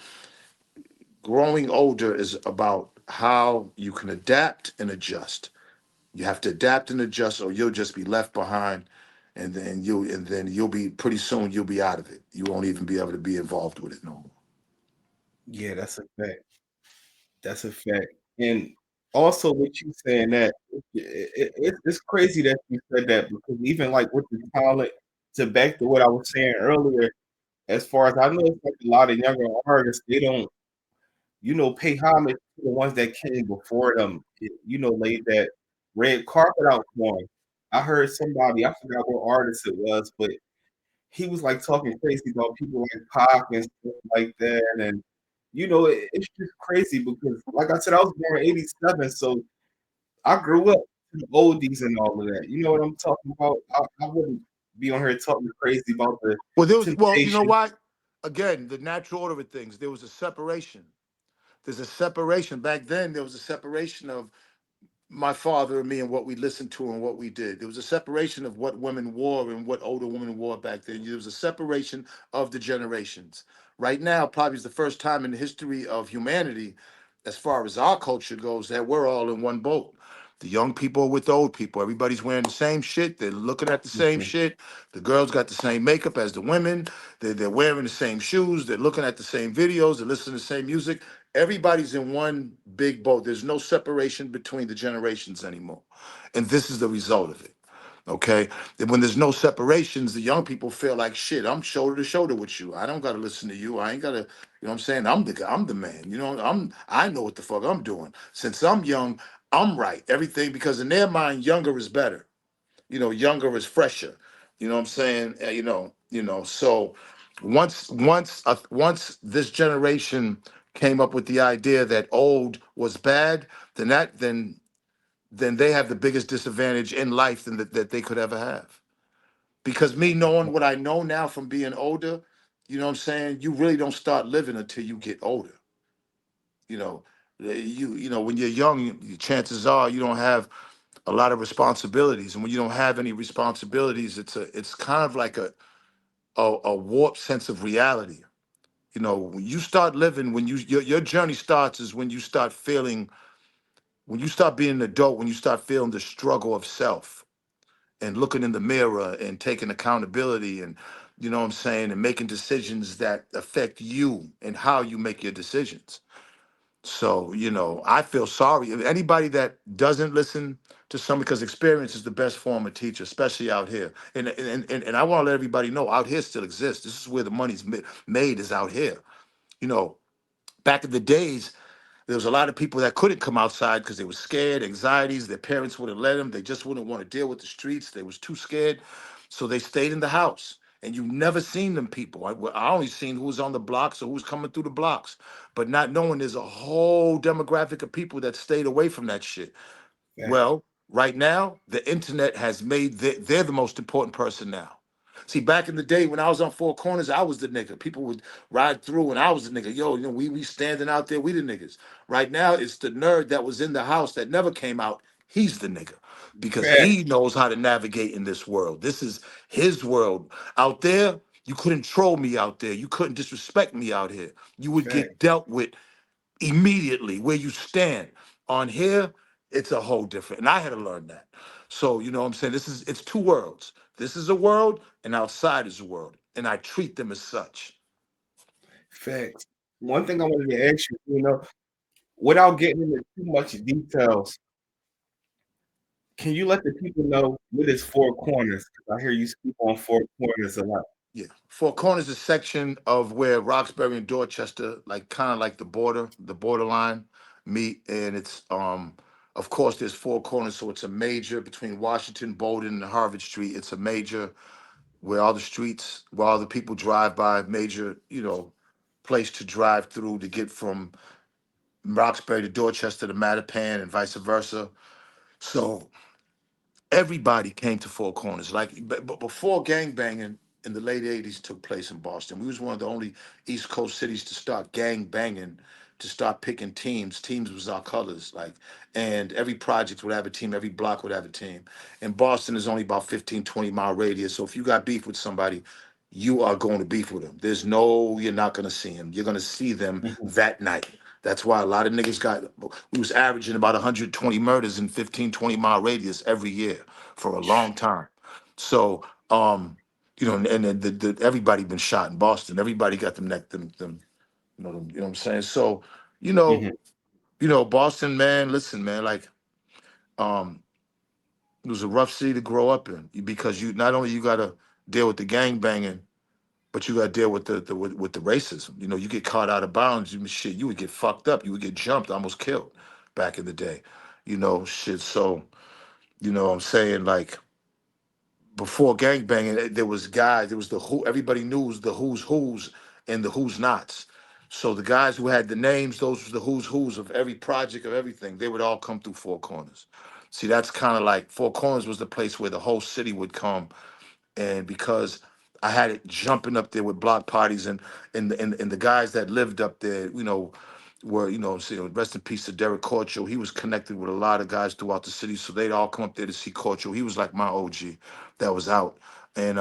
growing older is about how you can adapt and adjust. You have to adapt and adjust, or you'll just be left behind, and then you'll be pretty soon you'll be out of it. You won't even be able to be involved with it no more. Yeah, that's a fact. That's a fact. And also, with you saying that, it's crazy that you said that because even like with the talent, to back to what I was saying earlier, as far as I know, it's like a lot of younger artists, they don't, pay homage to the ones that came before them, laid that red carpet out for 'em. I heard somebody, I forgot what artist it was, but he was like talking crazy about people like Pac and stuff like that. And it's just crazy because, like I said, I was born in '87, so I grew up to the oldies and all of that. You know what I'm talking about? I wouldn't be on here talking crazy about the Well, you know Temptation. what? Again, the natural order of things. There was a separation. There's a separation. Back then, there was a separation of my father and me and what we listened to and what we did. There was a separation of what women wore and what older women wore back then. There was a separation of the generations. Right now, probably is the first time in the history of humanity, as far as our culture goes, that we're all in one boat. The young people are with the old people. Everybody's wearing the same shit. They're looking at the same Mhm. shit. The girls got the same makeup as the women. They're wearing the same shoes. They're looking at the same videos. They're listening to the same music. Everybody's in one big boat. There's no separation between the generations anymore. And this is the result of it. Okay. And when there's no separations, the young people feel like shit, I'm shoulder to shoulder with you. I don't gotta listen to you. I ain't gotta, what I'm saying? I'm the guy, I'm the man. I know what the fuck I'm doing. Since I'm young, I'm right. Everything because in their mind, younger is better. Younger is fresher. You know what I'm saying? So once this generation came up with the idea that old was bad, then they have the biggest disadvantage in life that they could ever have. Because me knowing what I know now from being older, you know what I'm saying? You really don't start living until you get older. You know, when you're young, chances are you don't have a lot of responsibilities, and when you don't have any responsibilities, it's kind of like a warped sense of reality. When you start living, when your journey starts is when you start being an adult, when you start feeling the struggle of self and looking in the mirror and taking accountability and you know what I'm saying and making decisions that affect you and how you make your decisions. So, I feel sorry. If anybody that doesn't listen to someone, because experience is the best form of teacher, especially out here. And I want to let everybody know out here still exists. This is where the money's made is out here. You know, back in the days, there was a lot of people that couldn't come outside because they were scared, anxieties. Their parents wouldn't let them. They just wouldn't want to deal with the streets. They was too scared, so they stayed in the house. And you never seen them people. I only seen who was on the blocks or who was coming through the blocks, but not knowing there's a whole demographic of people that stayed away from that shit. Facts. Well, right now, the internet has made they're the most important person now. See, back in the day when I was on Four Corners, I was the nigga. People would ride through and I was the nigga. Yo, we standing out there, we the niggas. Right now, it's the nerd that was in the house that never came out. He's the nigga because he Facts. knows how to navigate in this world. This is his world. Out there, You couldn't troll me out there. You couldn't disrespect me out here. You would get Fact. dealt with immediately where you stand. On here, it's a whole different. And I had to learn that. So, you know what I'm saying? It's two worlds. This is a world and outside is a world. And I treat them as such. Facts. One thing I wanted to ask you, without getting into too much details, can you let the people know what is Four Corners? 'Cause I hear you speak on Four Corners a lot. Yeah. Four Corners is a section of where Roxbury and Dorchester, like kind of like the borderline meet. And it's of course there's four corners, so it's a major between Washington, Bowdoin, and Harvard Street. It's a major where all the streets, where all the people drive by, major, place to drive through to get from Roxbury to Dorchester to Mattapan and vice versa. So everybody came to Four Corners. Like, but before gangbanging in the late '80s took place in Boston, we was one of the only East Coast cities to start gang banging, to start picking teams. Teams was our colors, like, and every project would have a team, every block would have a team. And Boston is only about 15, 20-mile radius. So if you got beef with somebody, you are going to beef with them. There's no, you're not going to see them. You're going to see them Mhm. that night. That's why a lot of niggas we was averaging about 120 murders in 15, 20-mile radius every year for a long time. So, and then everybody been shot in Boston. Everybody got them neck, them, you know what I'm saying? So, you know, Mhm. Boston, man, listen, man, like, um, it was a rough city to grow up in because you not only you gotta deal with the gang banging, but you got to deal with with the racism. You know, you get caught out of bounds, shit, you would get fucked up. You would get jumped, almost killed back in the day. Shit. So, what I'm saying, like, before gangbanging, there was guys, there was the who, everybody knew the who's and the who's nots. So the guys who had the names, those were the who's of every project, of everything. They would all come through Four Corners. See, that's kind of like Four Corners was the place where the whole city would come, and because I had it jumping up there with block parties and the guys that lived up there, were rest in peace to Derek Corcho. He was connected with a lot of guys throughout the city, so they'd all come up there to see Corcho. He was like my OG that was out, and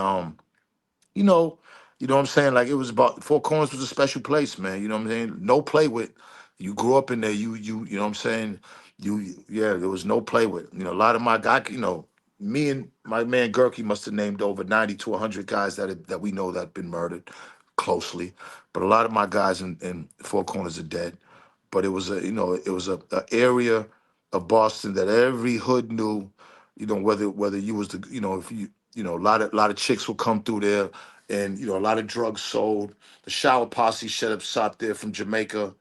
you know, what I'm saying? Like, it was about Four Corners was a special place, man. You know what I'm saying? No play with. You grew up in there. You know what I'm saying? Yeah, there was no play with. A lot of my guy, me and my man Gurky must have named over 90 to 100 guys that we know that been murdered closely. But a lot of my guys in Four Corners are dead. But it was a area of Boston that every hood knew. Whether you was if a lot of chicks would come through there, and a lot of drugs sold. The Shower Posse set up shop there from Jamaica,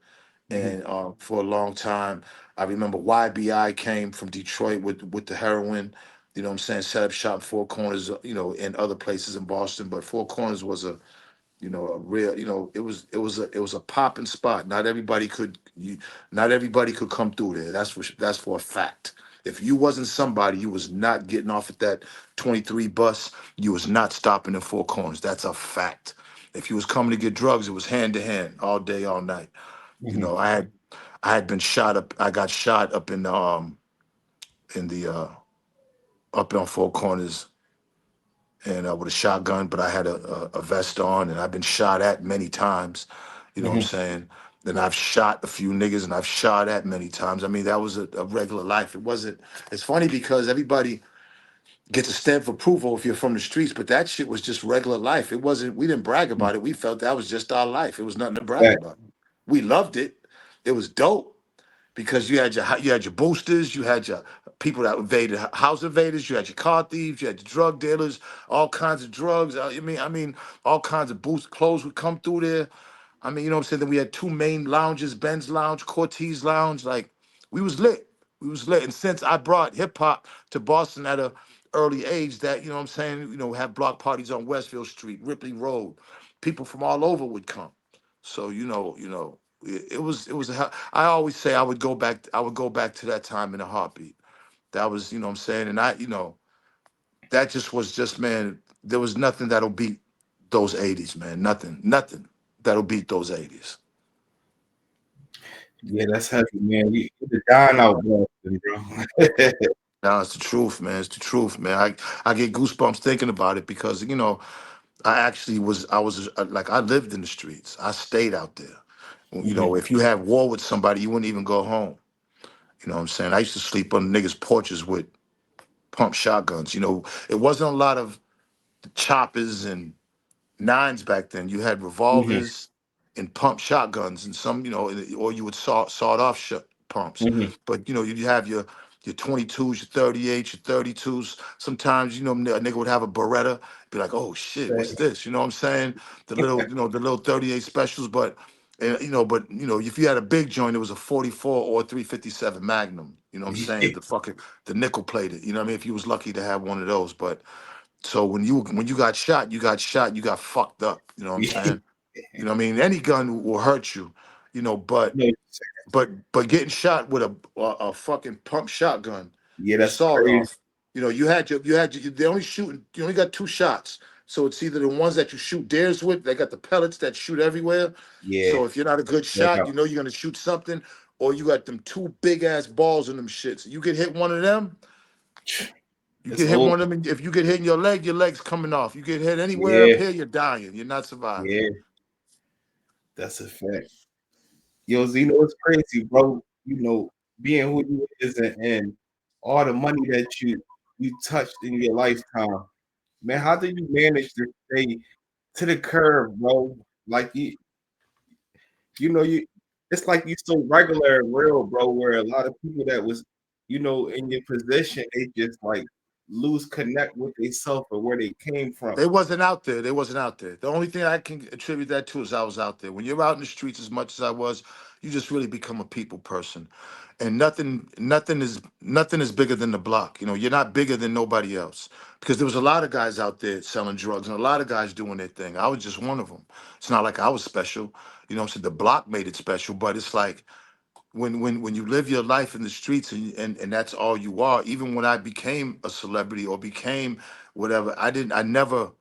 Mhm. and for a long time, I remember YBI came from Detroit with the heroin. You know what I'm saying? Set up shop in Four Corners, and other places in Boston. But Four Corners was a real, it was a popping spot. Not everybody could come through there. That's for a fact. If you wasn't somebody, you was not getting off at that 23 bus. You was not stopping in Four Corners. That's a fact. If you was coming to get drugs, it was hand to hand all day, all night. You Mhm. know, I had I had been shot up. I got shot up in the up on Four Corners, and with a shotgun, but I had a vest on, and I've been shot at many times. You know what I'm Mhm. saying? Then I've shot a few niggas, and I've shot at many times. I mean, that was a regular life. It wasn't. It's funny because everybody gets a stamp of approval if you're from the streets, but that shit was just regular life. It wasn't. We didn't brag about it. We felt that was just our life. It was nothing to brag Fact. about. We loved it. It was dope because you had your boosters, you had your people that invaded house invaders, you had your car thieves, you had your drug dealers, all kinds of drugs. I mean, all kinds of boost clothes would come through there. I mean, you know what I'm saying? Then we had two main lounges, Ben's Lounge, Cortez Lounge. Like, we was lit. We was lit. And since I brought hip hop to Boston at a early age, that, you know what I'm saying, have block parties on Westfield Street, Ripley Road. People from all over would come. So, it was I always say I would go back to that time in a heartbeat. That was, what I'm saying, and that just was just, man, there was nothing that'll beat those '80s, man. Nothing that'll beat those '80s. Yeah, that's heavy, man. We dying out Boston, bro. Now it's the truth, man. It's the truth, man. I get goosebumps thinking about it because Like, I lived in the streets. I stayed out there. You Hmm. know, if you had war with somebody, you wouldn't even go home. You know what I'm saying? I used to sleep on niggas' porches with pump shotguns. You know, it wasn't a lot of choppers and nines back then. You had Hmm. revolvers and pump shotguns, and some, you know, or you would sawed off pumps. Hmm. But you know, you'd have your 22s, your 38s, your 32s. Sometimes, you know, a nigga would have a Beretta, be like, oh shit, what's Facts. this? You know what I'm saying? The little 38 specials, but. If you had a big joint, it was a 44 or a 357 Magnum. You know what I'm saying? The nickel plated. You know what I mean? If you was lucky to have one of those, but so when you got shot, you got shot, you got fucked up. You know what I'm saying? You know what I mean? Any gun will hurt you, you know, but No, but getting shot with a fucking pump shotgun yeah, and that's sawed crazy. off, you know, they only shooting, you only got two shots. So it's either the ones that you shoot dares with, they got the pellets that shoot everywhere. Yeah, So if you're not a good check shot, out. you know you're gonna shoot something, or you got them two big ass balls in them shits. You get hit one of them, you It's get hit over. one of them, and if you get hit in your leg's coming off. You get hit anywhere up Yeah, here, you're dying. You're not surviving. yeah, that's a fact. Yo, Zeno, it's crazy, bro. Being who you is and all the money that you touched in your lifetime. Man, how do you manage to stay to the curve, bro? Like you it's like you so regular and real, bro, where a lot of people that was, in your position, they just like lose connect with themselves or where they came from. They wasn't out there. They wasn't out there. The only thing I can attribute that to is I was out there. When you're out in the streets as much as I was, you just really become a people person. And nothing is bigger than the block. You know, you're not bigger than nobody else. Because there was a lot of guys out there selling drugs and a lot of guys doing their thing. I was just one of them. It's not like I was special. You know what I'm saying? The block made it special, but it's like when you live your life in the streets and that's all you are. Even when I became a celebrity or became whatever, I never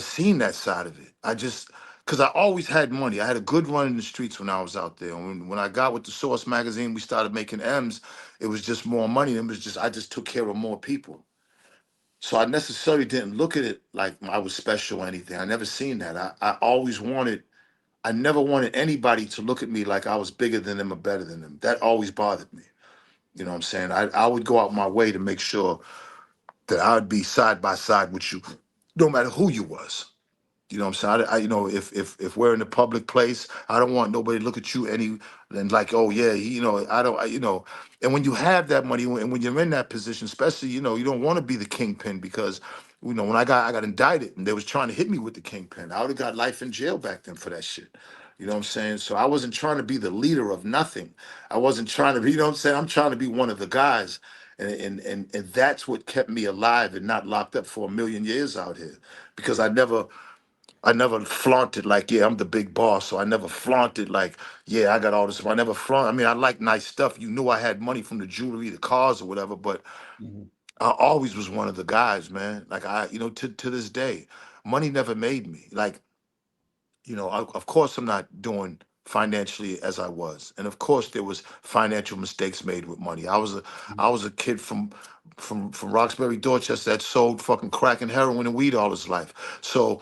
seen that side of it. I just because I always had money. I had a good run in the streets when I was out there. When I got with the Source magazine, we started making M's. It was just more money. It was just I just took care of more people. So I necessarily didn't look at it like I was special or anything. I never seen that. I always wanted. I never wanted anybody to look at me like I was bigger than them or better than them. That always bothered me. You know what I'm saying? I would go out my way to make sure that I would be side by side with you, no matter who you was. You know what I'm saying? If we're in a public place, I don't want nobody to look at you and like, oh yeah, I don't, And when you have that money and when you're in that position, especially, you don't want to be the kingpin because, when I got indicted and they was trying to hit me with the kingpin, I would have got life in jail back then for that shit. You know what I'm saying? So I wasn't trying to be the leader of nothing. I wasn't trying to be, you know what I'm saying? I'm trying to be one of the guys. And that's what kept me alive and not locked up for a million years out here because I never flaunted like, yeah, I'm the big boss. So I never flaunted like, yeah, I got all this. I never flaunt. I mean, I like nice stuff. You knew I had money from the jewelry, the cars, or whatever. But Mhm. I always was one of the guys, man. Like to this day, money never made me. Like, of course, I'm not doing financially as I was, and of course, there was financial mistakes made with money. I was a kid from Roxbury, Dorchester that sold fucking crack and heroin and weed all his life. So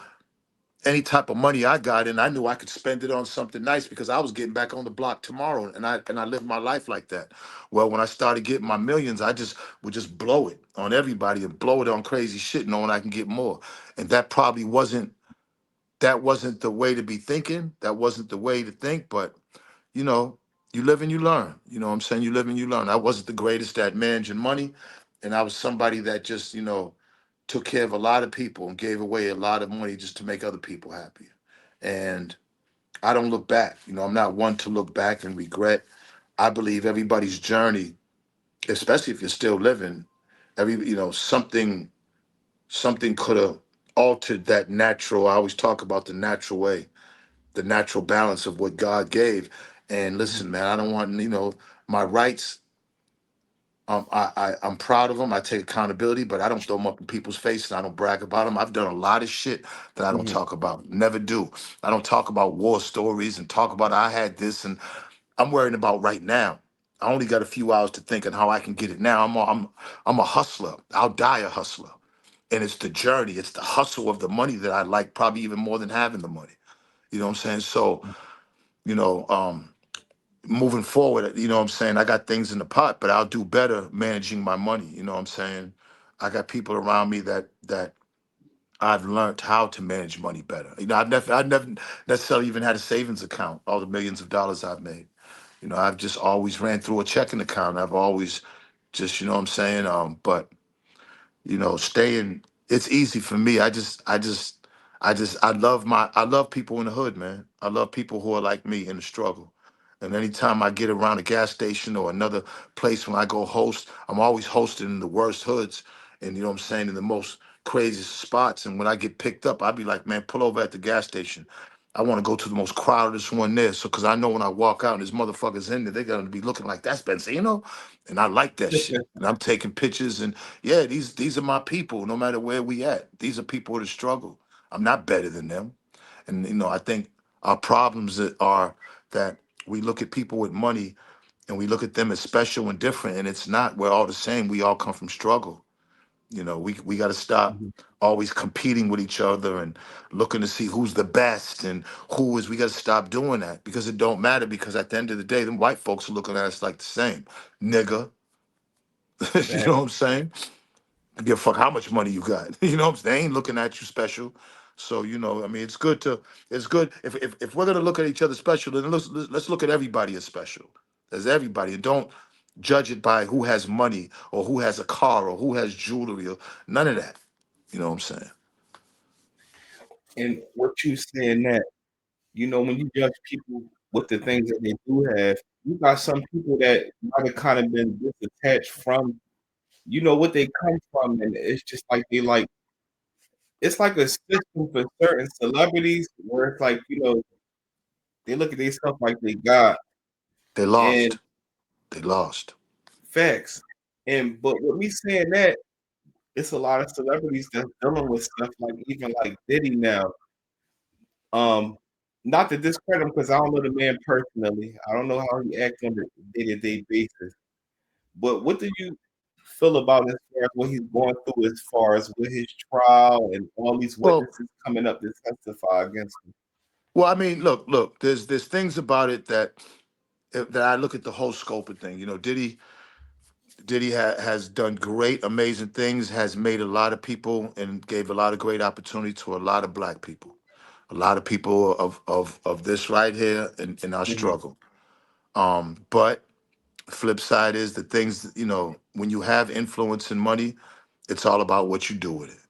any type of money I got and I knew I could spend it on something nice because I was getting back on the block tomorrow and I lived my life like that. Well, when I started getting my millions, I just would just blow it on everybody and blow it on crazy shit knowing I can get more. And that wasn't the way to be thinking. That wasn't the way to think, but you know, you live and you learn. You know what I'm saying? You live and you learn. I wasn't the greatest at managing money and I was somebody that just, took care of a lot of people and gave away a lot of money just to make other people happy. And I don't look back. I'm not one to look back and regret. I believe everybody's journey, especially if you're still living, something could have altered that natural. I always talk about the natural way, the natural balance of what God gave. And listen, man, I don't want, my rights. I'm proud of them. I take accountability, but I don't throw them up in people's face and I don't brag about them. I've done a lot of shit that I don't Mhm. talk about. Never do. I don't talk about war stories and talk about I had this and I'm worrying about right now. I only got a few hours to think on how I can get it now. I'm a hustler. I'll die a hustler. And it's the journey, it's the hustle of the money that I like, probably even more than having the money. You know what I'm saying? So, you know, moving forward, you know what I'm saying? I got things in the pot, but I'll do better managing my money. You know what I'm saying? I got people around me that I've learned how to manage money better. You know, I've never necessarily even had a savings account, all the millions of dollars I've made. You know, I've just always ran through a checking account. I've always just, you know what I'm saying? But you know, staying it's easy for me. I love people in the hood, man. I love people who are like me in the struggle. And anytime I get around a gas station or another place when I go host, I'm always hosting in the worst hoods and you know what I'm saying, in the most craziest spots. And when I get picked up, I'll be like, man, pull over at the gas station. I want to go to the most crowdedest one there. So cause I know when I walk out and there's motherfuckers in there, they're gonna be looking like that's Benzino. And I like that shit. And I'm taking pictures and yeah, these are my people, no matter where we at. These are people that struggle. I'm not better than them. And you know, I think our problems are that we look at people with money and we look at them as special and different, and it's not. We're all the same. We all come from struggle. You know, we got to stop Mhm. always competing with each other and looking to see who's the best and who is. We got to stop doing that because it don't matter. Because at the end of the day, them white folks are looking at us like the same, nigga. You know what I'm Facts. saying? I give a fuck how much money you got. You know, they ain't looking at you special. So you know, I mean, it's good if we're gonna look at each other special, then let's look at everybody as special, as everybody, and don't judge it by who has money or who has a car or who has jewelry or none of that. You know what I'm saying? And what you saying that, when you judge people with the things that they do have, you got some people that might have kind of been disattached from, what they come from, and it's just like it's like a system for certain celebrities where it's like, they look at themselves like they God They and lost. They lost. facts. And but with me saying that, it's a lot of celebrities that's dealing with stuff like even like Diddy now. Um, Not to discredit him because I don't know the man personally. I don't know how he acts on a day-to-day basis. But what do you feel about as far as what he's going through as far as with his trial and all these Well, witnesses coming up to testify against him? well, I mean, look. There's things about it that I look at the whole scope of thing. You know, has done great, amazing things, has made a lot of people and gave a lot of great opportunity to a lot of black people, a lot of people of this right here in our Mhm. struggle. But flip side is the things, you know, when you have influence and money, it's all about what you do with it.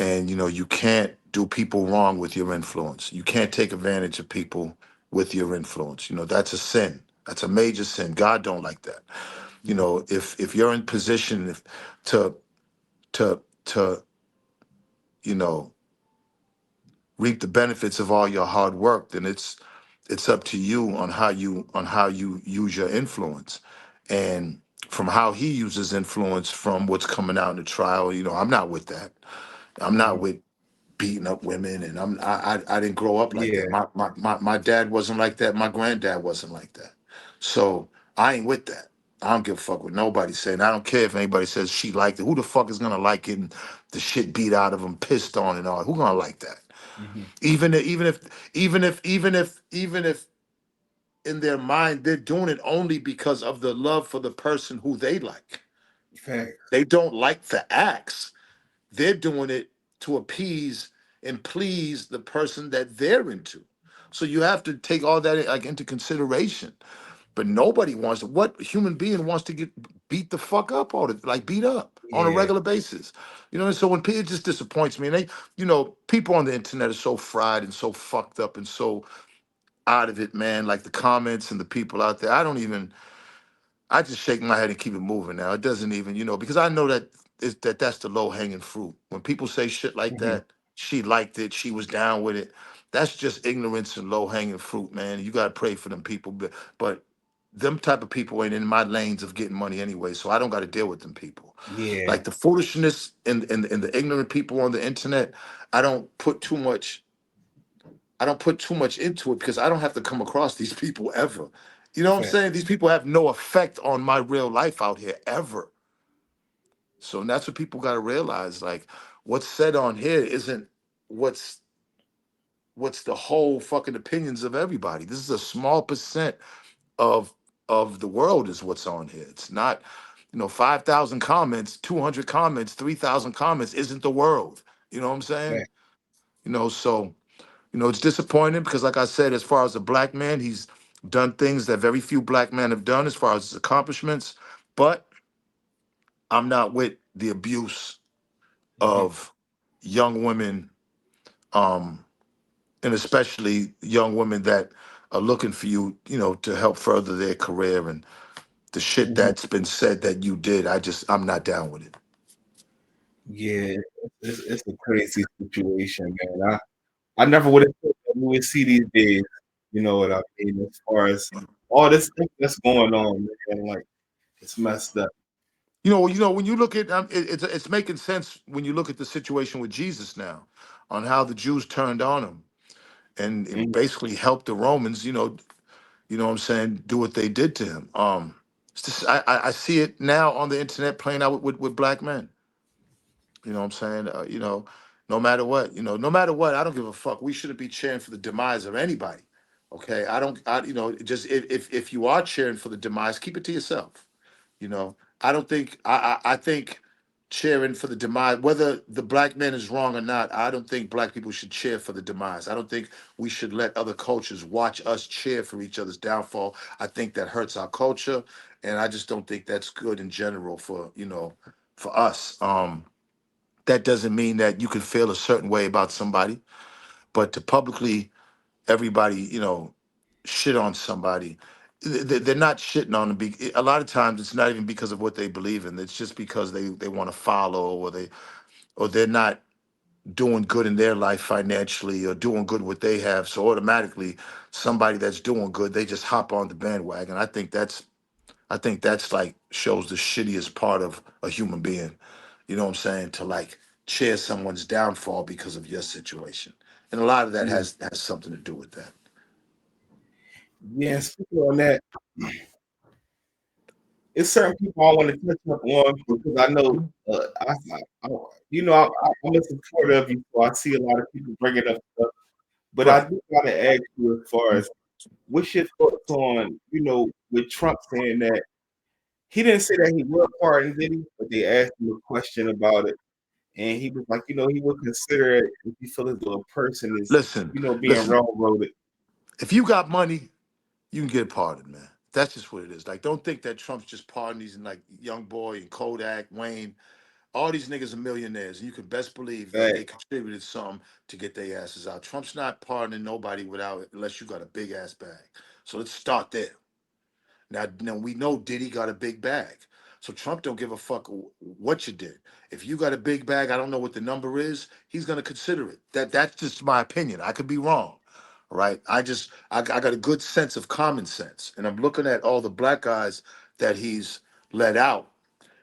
And, you know, you can't do people wrong with your influence. You can't take advantage of people with your influence. You know, that's a sin. That's a major sin. God don't like that. You Mhm. know, if you're in position to to you know reap the benefits of all your hard work, then it's up to you on how you use your influence, and from how he uses influence from what's coming out in the trial. You know, I'm not with that. I'm not Mhm. with beating up women, and I didn't grow up like that. Yeah. My dad wasn't like that. My granddad wasn't like that. So I ain't with that. I don't give a fuck what nobody's saying. I don't care if anybody says she liked it. Who the fuck is gonna like getting the shit beat out of them, pissed on and all? Who gonna like that? Mhm. Even if in their mind they're doing it only because of the love for the person who they like. Facts. They don't like the acts. They're doing it to appease and please the person that they're into. So you have to take all that like into consideration. But nobody wants to. What human being wants to get beat the fuck up all the like beat up on a Yeah. regular basis? You know, and so when people it just disappoints me, and they, you know, people on the internet are so fried and so fucked up and so out of it, man. Like the comments and the people out there, I don't even. I just shake my head and keep it moving now. It doesn't even, you know, because I know that's the low hanging fruit. When people say shit like Mhm. that, she liked it, she was down with it. That's just ignorance and low hanging fruit, man. You gotta pray for them people, but them type of people ain't in my lanes of getting money anyway, so I don't got to deal with them people. Yeah. Like the foolishness and the ignorant people on the internet, I don't put too much I don't put too much into it because I don't have to come across these people ever. You know what I'm Facts. saying? These people have no effect on my real life out here ever. So that's what people got to realize. Like what's said on here isn't what's what's the whole fucking opinions of everybody. This is a small percent of of the world is what's on here. It's not, 5,000 comments, 200 comments, 3,000 comments isn't the world. You know what I'm saying? Fact. So, it's disappointing because like I said, as far as a black man, he's done things that very few black men have done as far as his accomplishments, but I'm not with the abuse Mhm. of young women, um, and especially young women that are looking for you, to help further their career and the shit Mhm. that's been said that you did. I'm not down with it. Yeah, it's a crazy situation, man. I never would have thought that we would see these days. You know what I mean? As far as all this stuff that's going on, man, like it's messed up. When you look at it's making sense when you look at the situation with Jesus now, on how the Jews turned on him and it Mhm. basically helped the Romans, what I'm saying, do what they did to him. It's just, I see it now on the internet playing out with black men. You know what I'm saying? No matter what, I don't give a fuck. We shouldn't be cheering for the demise of anybody. Okay, I don't. Just if you are cheering for the demise, keep it to yourself. You know, I don't think I think cheering for the demise, whether the black man is wrong or not, I don't think black people should cheer for the demise. I don't think we should let other cultures watch us cheer for each other's downfall. I think that hurts our culture, and I just don't think that's good in general for for us. That doesn't mean that you can feel a certain way about somebody, but to publicly everybody, shit on somebody, they're not shitting on them. A lot of times, it's not even because of what they believe in. It's just because they want to follow, or they're not doing good in their life financially, or doing good what they have. So automatically, somebody that's doing good, they just hop on the bandwagon. I think that's like shows the shittiest part of a human being. You know what I'm saying? To like cheer someone's downfall because of your situation, and a lot of that Yeah, has something to do with that. yeah. Speaking on that, it's certain people I want to touch up on because I know, I I'm a supporter of you, so I see a lot of people bringing up stuff. But I Right. do gotta ask you as far as what's your thoughts on, with Trump saying that he didn't say that he would pardon Diddy, but they asked him a question about it, and he was like, he would consider it if he feel as though a person is, Listen, being listen. railroaded. If you got money, you can get pardoned, man. That's just what it is. Like, don't think that Trump's just pardoning these, and like Young Boy and Kodak, Wayne. All these niggas are millionaires, and you can best believe that Fact. they contributed some to get their asses out. Trump's not pardoning nobody without unless you got a big ass bag. So let's start there. Now we know Diddy got a big bag. So Trump don't give a fuck what you did. If you got a big bag, I don't know what the number is. He's gonna consider it. That's just my opinion. I could be wrong. All right. I got a good sense of common sense, and I'm looking at all the black guys that he's let out,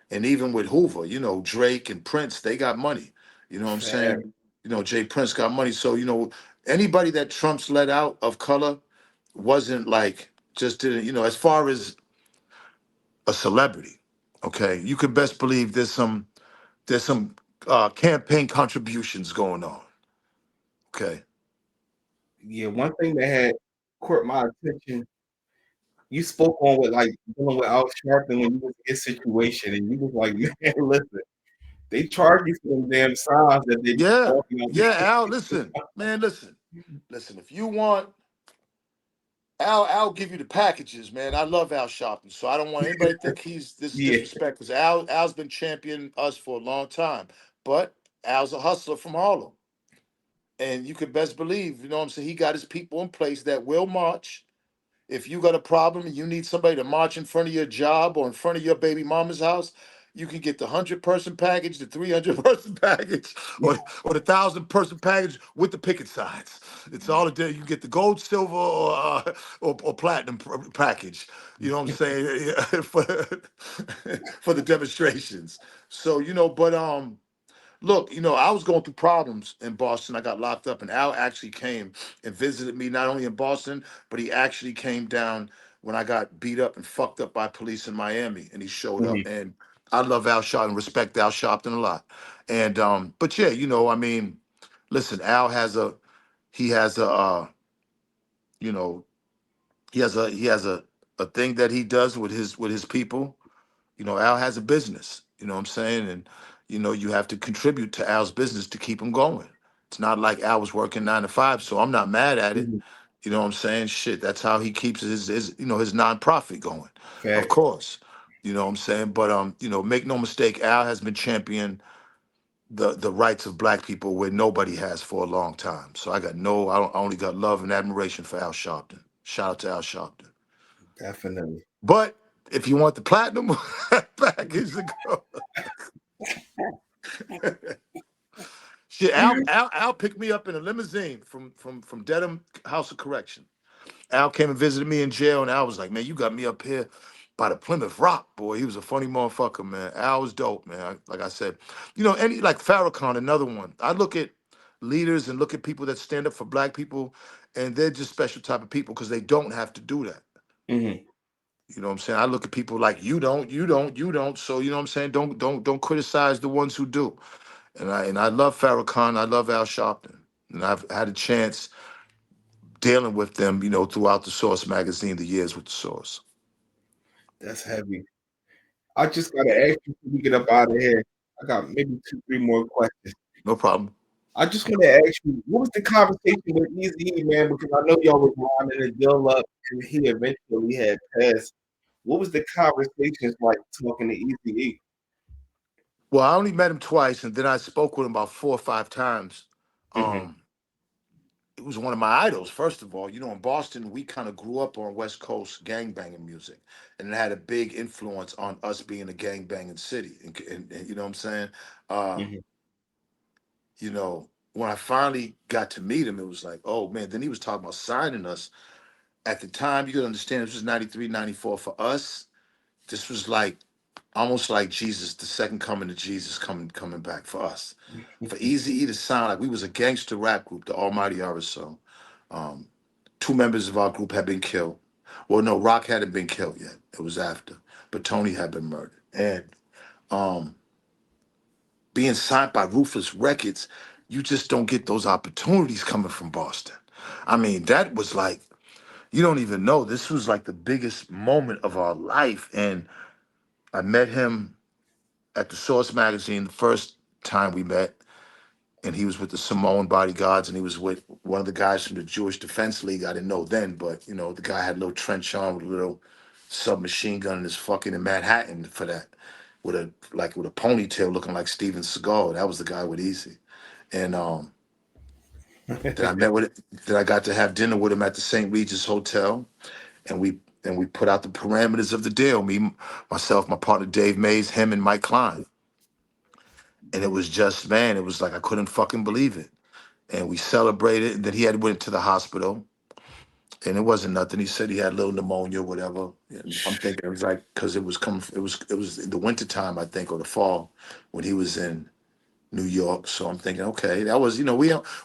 and even with Hoover, Drake and Prince, they got money. You know what I'm Fact. saying? Jay Prince got money. So anybody that Trump's let out of color wasn't like just didn't as far as a celebrity. Okay, you can best believe there's some campaign contributions going on. Okay, Yeah, one thing that had caught my attention, you spoke on with like dealing with Al Sharpton when you was in his situation, and you was like, man, listen, they charge you for them damn signs that they be yeah, walking out yeah. Al, listen, man, listen. If you want Al give you the packages, man. I love Al Sharpton, so I don't want anybody to think he's this is Yeah, disrespect because Al's been championing us for a long time. But Al's a hustler from Harlem. And you could best believe, what I'm saying, he got his people in place that will march. If you got a problem and you need somebody to march in front of your job or in front of your baby mama's house, you can get the 100-person package, the 300-person package, or the 1,000-person package with the picket signs. It's all a day. You get the gold, silver, or platinum package. You know what I'm saying for for the demonstrations. So but look, I was going through problems in Boston. I got locked up, and Al actually came and visited me, not only in Boston, but he actually came down when I got beat up and fucked up by police in Miami, and he showed up. mhm, And I love Al Sharpton, respect Al Sharpton a lot. And but yeah, I mean, listen, Al has a he has a you know he has a thing that he does with his people. Al has a business. You know what I'm saying? And you have to contribute to Al's business to keep him going. It's not like Al was working 9 to 5, so I'm not mad at it. Mhm. You know what I'm saying? Shit, that's how he keeps his nonprofit going. Of Facts. course. You know what I'm saying? But make no mistake, Al has been championing the rights of black people where nobody has for a long time. So I only got love and admiration for Al Sharpton. Shout out to Al Sharpton. Definitely. But if you want the platinum package to go, shit, Al picked me up in a limousine from Dedham House of Correction. Al came and visited me in jail, and Al was like, "Man, you got me up here by the Plymouth Rock, boy." He was a funny motherfucker, man. Al was dope, man. Like I said, any like Farrakhan, another one. I look at leaders and look at people that stand up for black people, and they're just special type of people because they don't have to do that. Hmm. You know what I'm saying? I look at people like you don't. So you know what I'm saying? Don't criticize the ones who do. And I love Farrakhan. I love Al Sharpton, and I've had a chance dealing with them, throughout the Source magazine, the years with the Source. That's heavy. I just gotta ask you before we get up out of here. I got maybe two, three more questions. No problem. I just want to ask you, what was the conversation with Easy, man? Because I know y'all was lining the deal up, and he eventually had passed. What was the conversations like talking to Easy? Well, I only met him twice, and then I spoke with him about 4 or 5 times. Mm-hmm. Um, it was one of my idols. First of all, in Boston, we kind of grew up on West Coast gangbanging music, and it had a big influence on us being a gangbanging city. And you know what I'm saying? Uh, Mm-hmm. when I finally got to meet him, it was like, oh man. Then he was talking about signing us. At the time, you could understand this was 93, 94 for us. This was like almost like Jesus, the second coming of Jesus coming back for us. For Easy E to sound like we was a gangster rap group, the Almighty RSO. Um, 2 members of our group had been killed. Well, no, Rock hadn't been killed yet. It was after. But Tony had been murdered. And um, being signed by Ruthless Records, you just don't get those opportunities coming from Boston. I mean, that was like, you don't even know. This was like the biggest moment of our life. And I met him at the Source magazine the first time we met, and he was with the Samoan bodyguards, and he was with one of the guys from the Jewish Defense League. I didn't know then, but the guy had a little trench on with a little submachine gun in his fucking in Manhattan for that, with a ponytail looking like Steven Seagal. That was the guy with Easy, and then I met with it. Then I got to have dinner with him at the St. Regis Hotel, and we put out the parameters of the deal. Me, myself, my partner Dave Mays, him, and Mike Klein. And it was just, man, it was like I couldn't fucking believe it. And we celebrated. And then he had went to the hospital, and it wasn't nothing. He said he had a little pneumonia, whatever. And I'm thinking it was like because it was in the wintertime, I think, or the fall when he was in New York. So I'm thinking, okay, that was,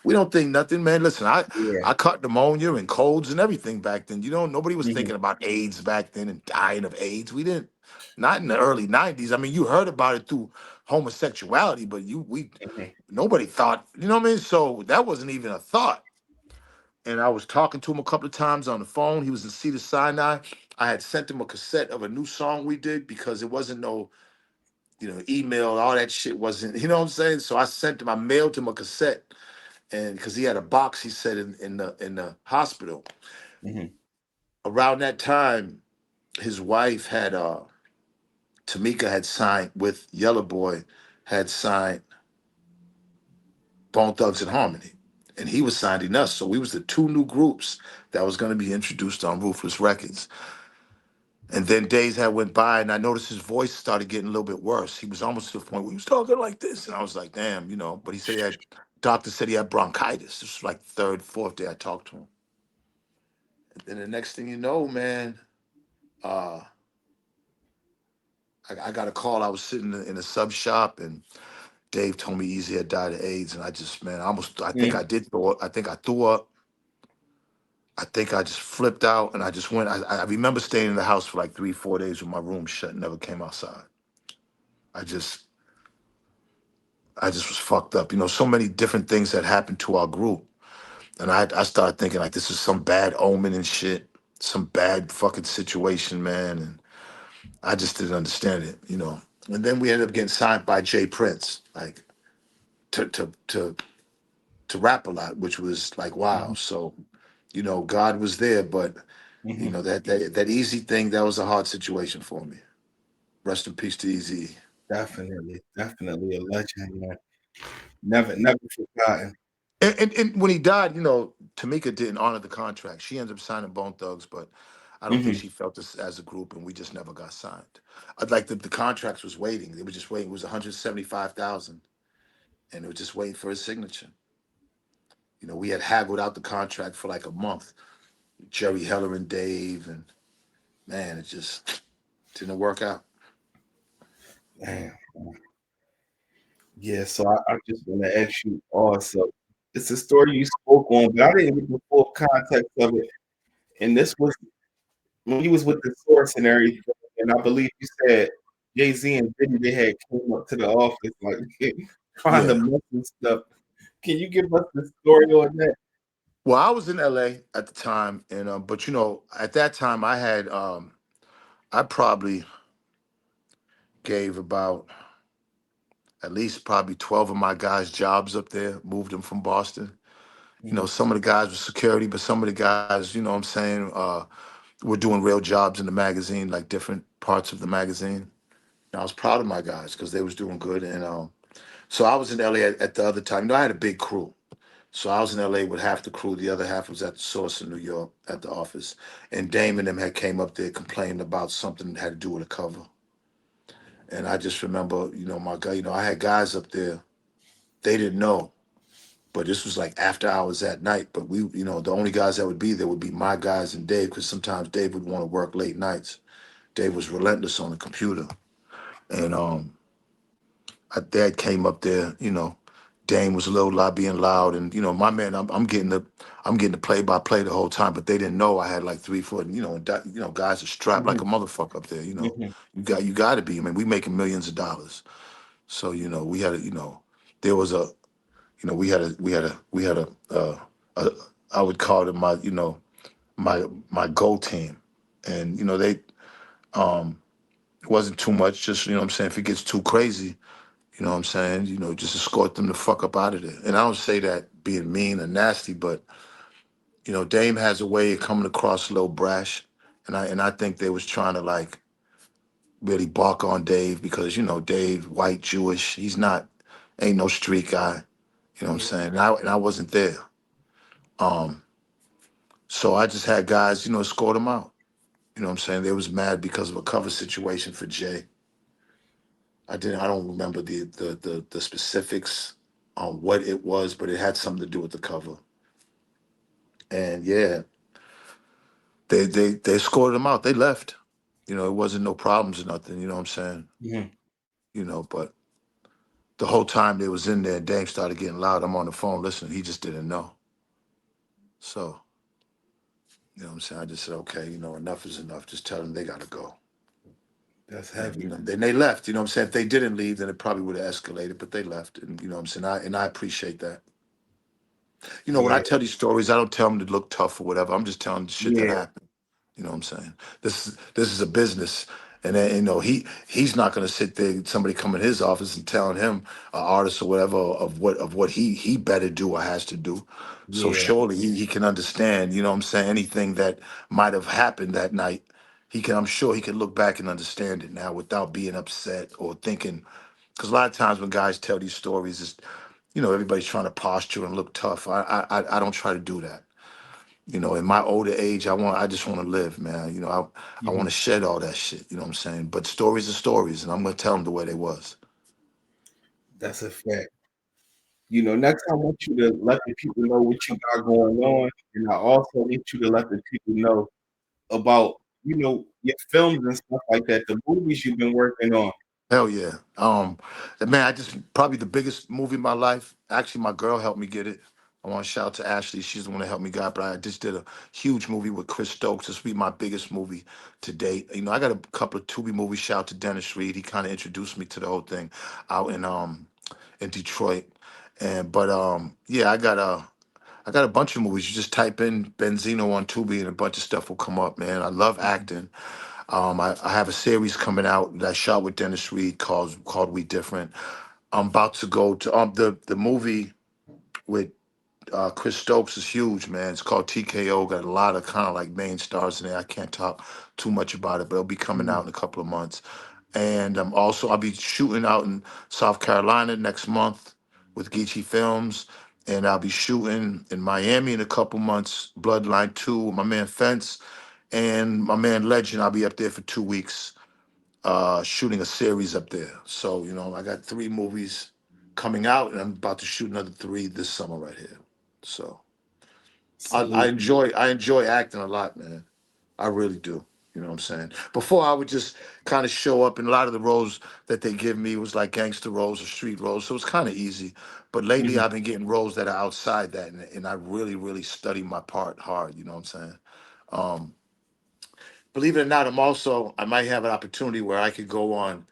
we don't think nothing, man. Listen, I Yeah. I caught pneumonia and colds and everything back then. Nobody was Mm-hmm. thinking about AIDS back then and dying of AIDS. We didn't, not in the early '90s. I mean, you heard about it through homosexuality, but we Mm-hmm. nobody thought, you know what I mean? So that wasn't even a thought. And I was talking to him a couple of times on the phone. He was in Cedar Sinai. I had sent him a cassette of a new song we did because it wasn't no, email, all that shit wasn't, you know what I'm saying? So I mailed him a cassette, and because he had a box, he said in the hospital. Mm-hmm. Around that time, his wife had Tamika had signed with Yellow Boy, had signed Bone Thugs and Harmony. And he was signing us. So we was the two new groups that was going to be introduced on Ruthless Records. And then days had went by, and I noticed his voice started getting a little bit worse. He was almost to the point where he was talking like this, and I was like, "Damn," But he said doctor said he had bronchitis. This was like third, fourth day I talked to him. And then the next thing you know, man, uh, I got a call. I was sitting in a sub shop, and Dave told me Easy had died of AIDS, and I just, man, I think I did throw up. I think I threw up. I think I just flipped out, and I just went. I remember staying in the house for like 3, 4 days with my room shut, and never came outside. I just I just was fucked up. You know, so many different things that happened to our group. And I started thinking like this is some bad omen and shit, some bad fucking situation, man. And I just didn't understand it, you know. And then we ended up getting signed by Jay Prince, like to to to to rap a lot, which was like wow. Mhm, So, you know, God was there, but you mhm. know that easy thing, that was a hard situation for me. Rest in peace to Easy. Definitely, definitely a legend, man. Never forgotten. And when he died, you know, Tamika didn't honor the contract. She ended up signing Bone Thugs, but I don't think Mhm, she felt this as a group, and we just never got signed. I'd like the contracts was waiting. They were just waiting. It was 175,000, and it was just waiting for his signature. You know, we had haggled out the contract for like a month. Jerry Heller and Dave, and man, it just didn't work out. man. Yeah, so I just want to ask you also. It's a story you spoke on, but I didn't get the full context of it. And this was when you was with the source and everything, and I believe you said Jay-Z and Diddy they had came up to the office like trying to Yeah. mess and stuff. Can you give us the story on that? Well, I was in LA at the time, and but you know, at that time I probably gave about at least probably 12 of my guys jobs up there, moved them from Boston. You know, Mhm, some of the guys were security, but some of the guys, you know what I'm saying, were doing real jobs in the magazine, like different parts of the magazine. And I was proud of my guys because they was doing good. And so I was in LA at the other time. You know, I had a big crew. So I was in LA with half the crew. The other half was at the source in New York at the office. And Dame and them had came up there complaining about something that had to do with a cover. And I just remember, you know, my guy, you know, I had guys up there. They didn't know. But this was like after hours at night. But we, you know, the only guys that would be there would be my guys and Dave, because sometimes Dave would want to work late nights. Dave was relentless on the computer. And my dad came up there, you know, Dame was a little loud, being loud, and you know, my man, I'm getting the play by play the whole time, but they didn't know I had like 3 foot, you know, and you know, guys are strapped like mhm, a motherfucker up there, you know. mhm, You got to be. I mean, we making millions of dollars, so you know, we had a, you know, there was a, you know, we had a I would call it my, you know, my go team, and you know, they um it wasn't too much, just you know what I'm saying, if it gets too crazy, you know what I'm saying, you know, just escort them the fuck up out of there. And I don't say that being mean or nasty, but you know, Dame has a way of coming across a little brash, and I think they was trying to like really bark on Dave because you know Dave, white Jewish, he's not, ain't no street guy, you know what I'm mhm. saying, and I wasn't there. Um, so I just had guys, you know, escort him out. You know what I'm saying? They was mad because of a cover situation for Jay. I don't remember the specifics on what it was, but it had something to do with the cover. And yeah, they escorted him out. They left. You know, it wasn't no problems or nothing, you know what I'm saying? Mhm. You know, but the whole time they was in there, Dame started getting loud. I'm on the phone listening. He just didn't know. So, you know what I'm saying? I just said, okay, you know, enough is enough. Just tell them they gotta go. That's And heavy. you know, then they left. You know what I'm saying? If they didn't leave, then it probably would have escalated. But they left, and you know what I'm saying. I appreciate that. You know, when I Yeah, tell these stories, I don't tell them to look tough or whatever. I'm just telling the shit that yeah, happened. You know what I'm saying? This is a business, and then, you know he's not going to sit there. Somebody come in his office and telling him, an artist or whatever, of what he better do or has to do. So yeah. surely he can understand. You know what I'm saying? Anything that might have happened that night, he can. I'm sure he can look back and understand it now without being upset or thinking. Because a lot of times when guys tell these stories, it's, you know, everybody's trying to posture and look tough. I don't try to do that. You know, in my older age, I just want to live, man. You know, I want Mhm. to shed all that shit. You know what I'm saying? But stories are stories, and I'm gonna tell them the way they was. That's a fact. Next time I want you to let the people know what you got going on, and I also need you to let the people know about, your films and stuff like that, the movies you've been working on. Hell yeah. Man, I just probably the biggest movie in my life. Actually, my girl helped me get it. I want to shout out to Ashley. She's the one that helped me get it. But I just did a huge movie with Chris Stokes. This will be my biggest movie to date. You know, I got a couple of Tubi movies. Shout out to Dennis Reed. He kind of introduced me to the whole thing out in Detroit. And but yeah, I got a bunch of movies. You just type in Benzino on Tubi and a bunch of stuff will come up, man. I love Mhm. acting. I have a series coming out that I shot with Dennis Reed called We Different. I'm about to go to the movie with Chris Stokes is huge, man. It's called TKO. Got a lot of kind of like main stars in there. I can't talk too much about it, but it'll be coming out Mhm. in a couple of months. And also I'll be shooting out in South Carolina next month with Geechee Films, and I'll be shooting in Miami in a couple months. Bloodline 2 with my man Fence and my man Legend. I'll be up there for 2 weeks, shooting a series up there. So I got 3 movies coming out, and I'm about to shoot another 3 this summer right here. So Salute. I enjoy acting a lot, man. I really do. You know what I'm saying? Before I would just kind of show up, and a lot of the roles that they give me was like gangster roles or street roles, so it's kind of easy. But lately, Mhm. I've been getting roles that are outside that, and I really, really study my part hard. You know what I'm saying? Um, Believe it or not, I might have an opportunity where I could go on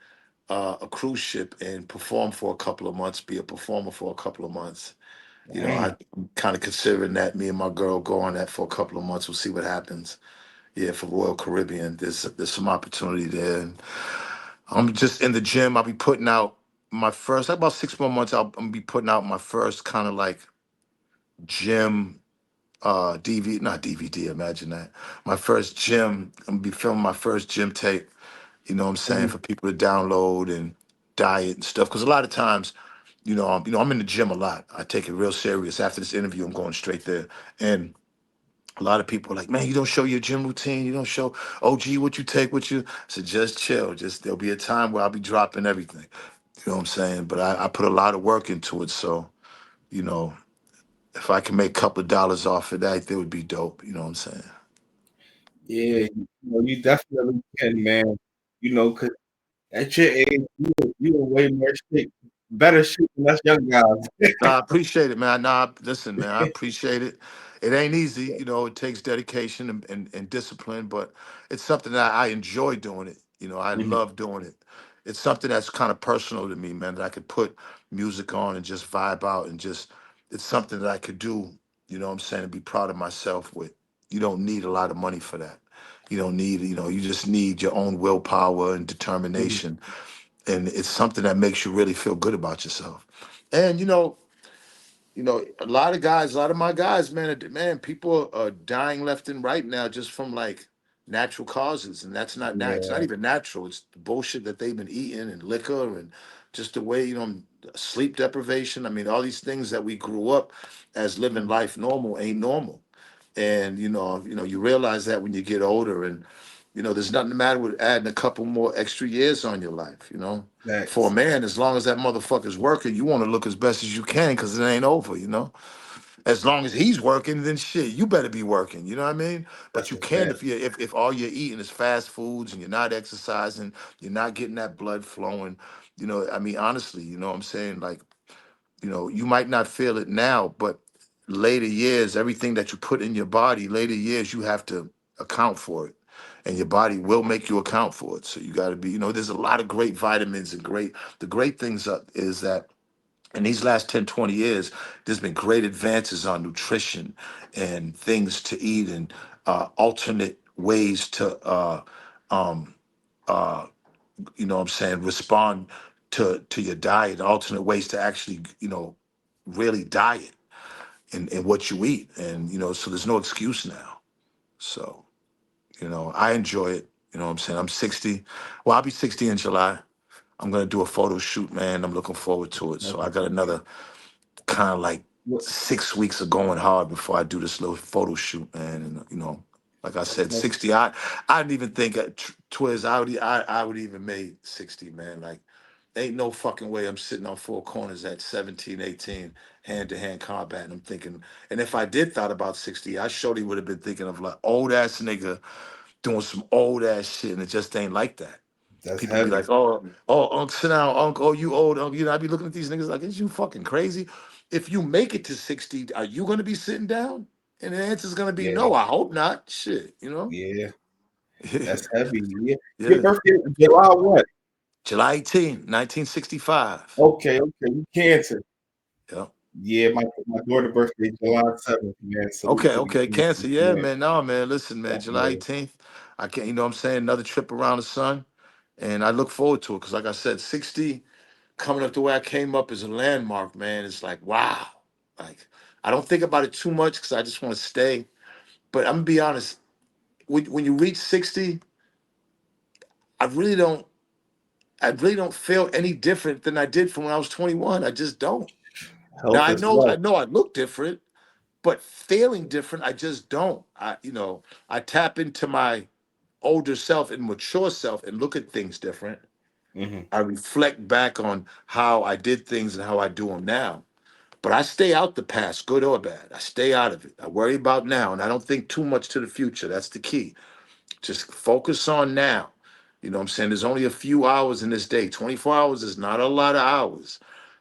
a cruise ship and perform for a couple of months, be a performer for a couple of months. Dang. I'm kind of considering that. Me and my girl go on that for a couple of months. We'll see what happens. Yeah, for Royal Caribbean, there's some opportunity there. And I'm just in the gym. I'll be putting out my first, like about 6 more months. I'm gonna be putting out my first kind of like gym DVD, not DVD. Imagine that. My first gym. I'm gonna be filming my first gym tape. You know what I'm saying, Mhm. for people to download and diet and stuff. Because a lot of times, I'm in the gym a lot. I take it real serious. After this interview, I'm going straight there. And a lot of people are like, man, you don't show your gym routine. You don't show OG what you take with you. So just chill. Just there'll be a time where I'll be dropping everything. You know what I'm saying? But I put a lot of work into it. So, you know, if I can make a couple of dollars off of that, that would be dope. You know what I'm saying? Yeah, you definitely can, man. 'Cause at your age, you are way more shape, better shape than us young guys. Nah, I appreciate it, man. Nah, listen, man, I appreciate it. It ain't easy, it takes dedication and discipline, but it's something that I enjoy doing it. I Mhm. love doing it. It's something that's kind of personal to me, man, that I could put music on and just vibe out and just, it's something that I could do, you know what I'm saying, and be proud of myself with. You don't need a lot of money for that. You don't need, you just need your own willpower and Mhm. determination. And it's something that makes you really feel good about yourself. And a lot of my guys, man, people are dying left and right now just from like natural causes, and that's not it's not Yeah. even natural. It's the bullshit that they've been eating and liquor and just the way sleep deprivation. I mean, all these things that we grew up as living Mhm. life normal ain't normal, and you realize that when you get older, and there's nothing the matter with adding a couple more extra years on your life. For a Facts. man, as long as that motherfucker's working, you want to look as best as you can because it ain't over. As long as he's working, then shit, you better be working. You know what I mean? But That's you a can't fact. if all you're eating is fast foods and you're not exercising, you're not getting that blood flowing. I mean, honestly, you know what I'm saying? Like, you might not feel it now, but later years, everything that you put in your body, later years, you have to account for it. And your body will make you account for it. So you got to be, there's a lot of great vitamins and the great things is that in these last 10, 20 years, there's been great advances on nutrition and things to eat and alternate ways to, um, uh, what I'm saying, respond to your diet, alternate ways to actually, really diet in what you eat. And, so there's no excuse now. So, I enjoy it. You know what I'm saying? I'm 60. Well, I'll be 60 in July. I'm going to do a photo shoot, man. I'm looking forward to it. That's So I got what's up. another kind of like What 6 weeks of going hard before I do this little photo shoot, man. And like I said, that's 60. I didn't even think at Twiz I would even made 60, man. Like, ain't no fucking way I'm sitting on 4 corners at 17, 18, hand to hand combat. And I'm thinking, and if I did thought about 60, I surely would have been thinking of like old ass nigga doing some old ass shit, and it just ain't like that. that's People be heavy. like, Unc, sit down, Unc, oh, you old, Unc. I be looking at these niggas like, is you fucking crazy? If you make it to 60, are you gonna be sitting down? And the answer's gonna be Yeah, no, I hope not. Shit, you know? yeah. That's heavy. Yeah. Your Yeah. birthday, July what? July 18, 1965. Okay, okay, you Cancer. Yeah. Yeah, my daughter birthday July 7th, man. Okay, So we okay. Cancers, Cancer. Yeah, man. man. No, man. Listen, man. July Definitely. 18th. I can't, you know what I'm saying? Another trip around the sun. And I look forward to it because, like I said, 60 coming up the way I came up is a landmark, man. It's like, wow. Like, I don't think about it too much because I just want to stay. But I'm going to be honest. When you reach 60, I really don't. I really don't feel any different than I did from when I was 21. I just don't. Now Health I is know I wealth. know I look different, but feeling different, I just don't. I tap into my older self and mature self and look at things different. Hmm. I reflect back on how I did things and how I do them now. But I stay out the past, good or bad. I stay out of it. I worry about now and I don't think too much to the future. That's the key. Just focus on now. You know what I'm saying? There's only a few hours in this day. 24 hours is not a lot of hours.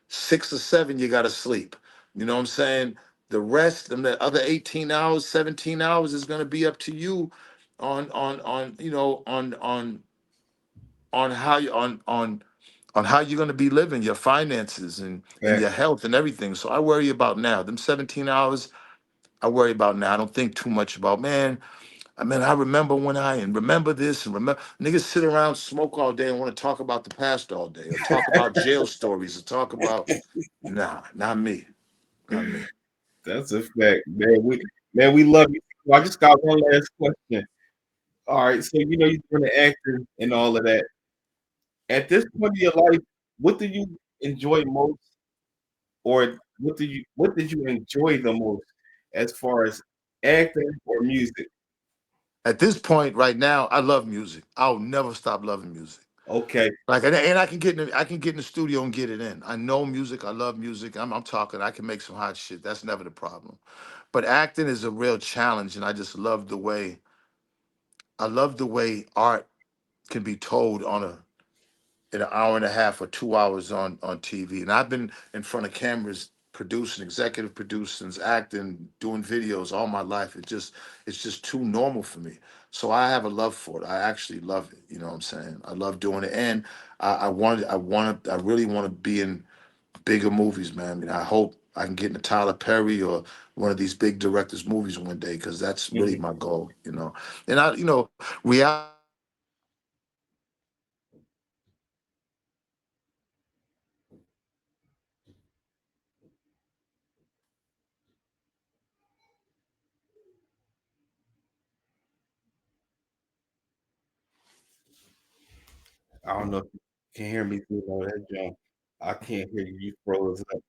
6 or 7, you got to sleep. You know what I'm saying? The rest and the other 18 hours, 17 hours is going to be up to you on you know on how you on how you're going to be living, your finances and your Facts. health and everything. So I worry about now. Them 17 hours I worry about now. I don't think too much about, man, I mean, I remember when I and remember this and remember niggas sit around, smoke all day and want to talk about the past all day or talk about jail stories or talk about nah, not me. Not me. That's a fact, man. We love you. I just got one last question. All right, so you're doing the acting and all of that. At this point of your life, what do you enjoy most, or what did you enjoy the most as far as acting or music? At this point right now, I love music. I'll never stop loving music. Okay. Like and I can get in the studio and get it in. I know music, I love music. I'm talking, I can make some hot shit. That's never the problem. But acting is a real challenge and I love the way art can be told in an hour and a half or 2 hours on TV. And I've been in front of cameras producing, executive producing, acting, doing videos all my life. It's just too normal for me. So I have a love for it. I actually love it. You know what I'm saying? I love doing it. And I really want to be in bigger movies, man. I mean, I hope I can get into Tyler Perry or one of these big directors' movies one day, because that's really Mhm. my goal. And reality TV is great, but I want to be in bigger movies, man. I want to be in I don't know if you can hear me through all that, John. I can't hear you. You froze up.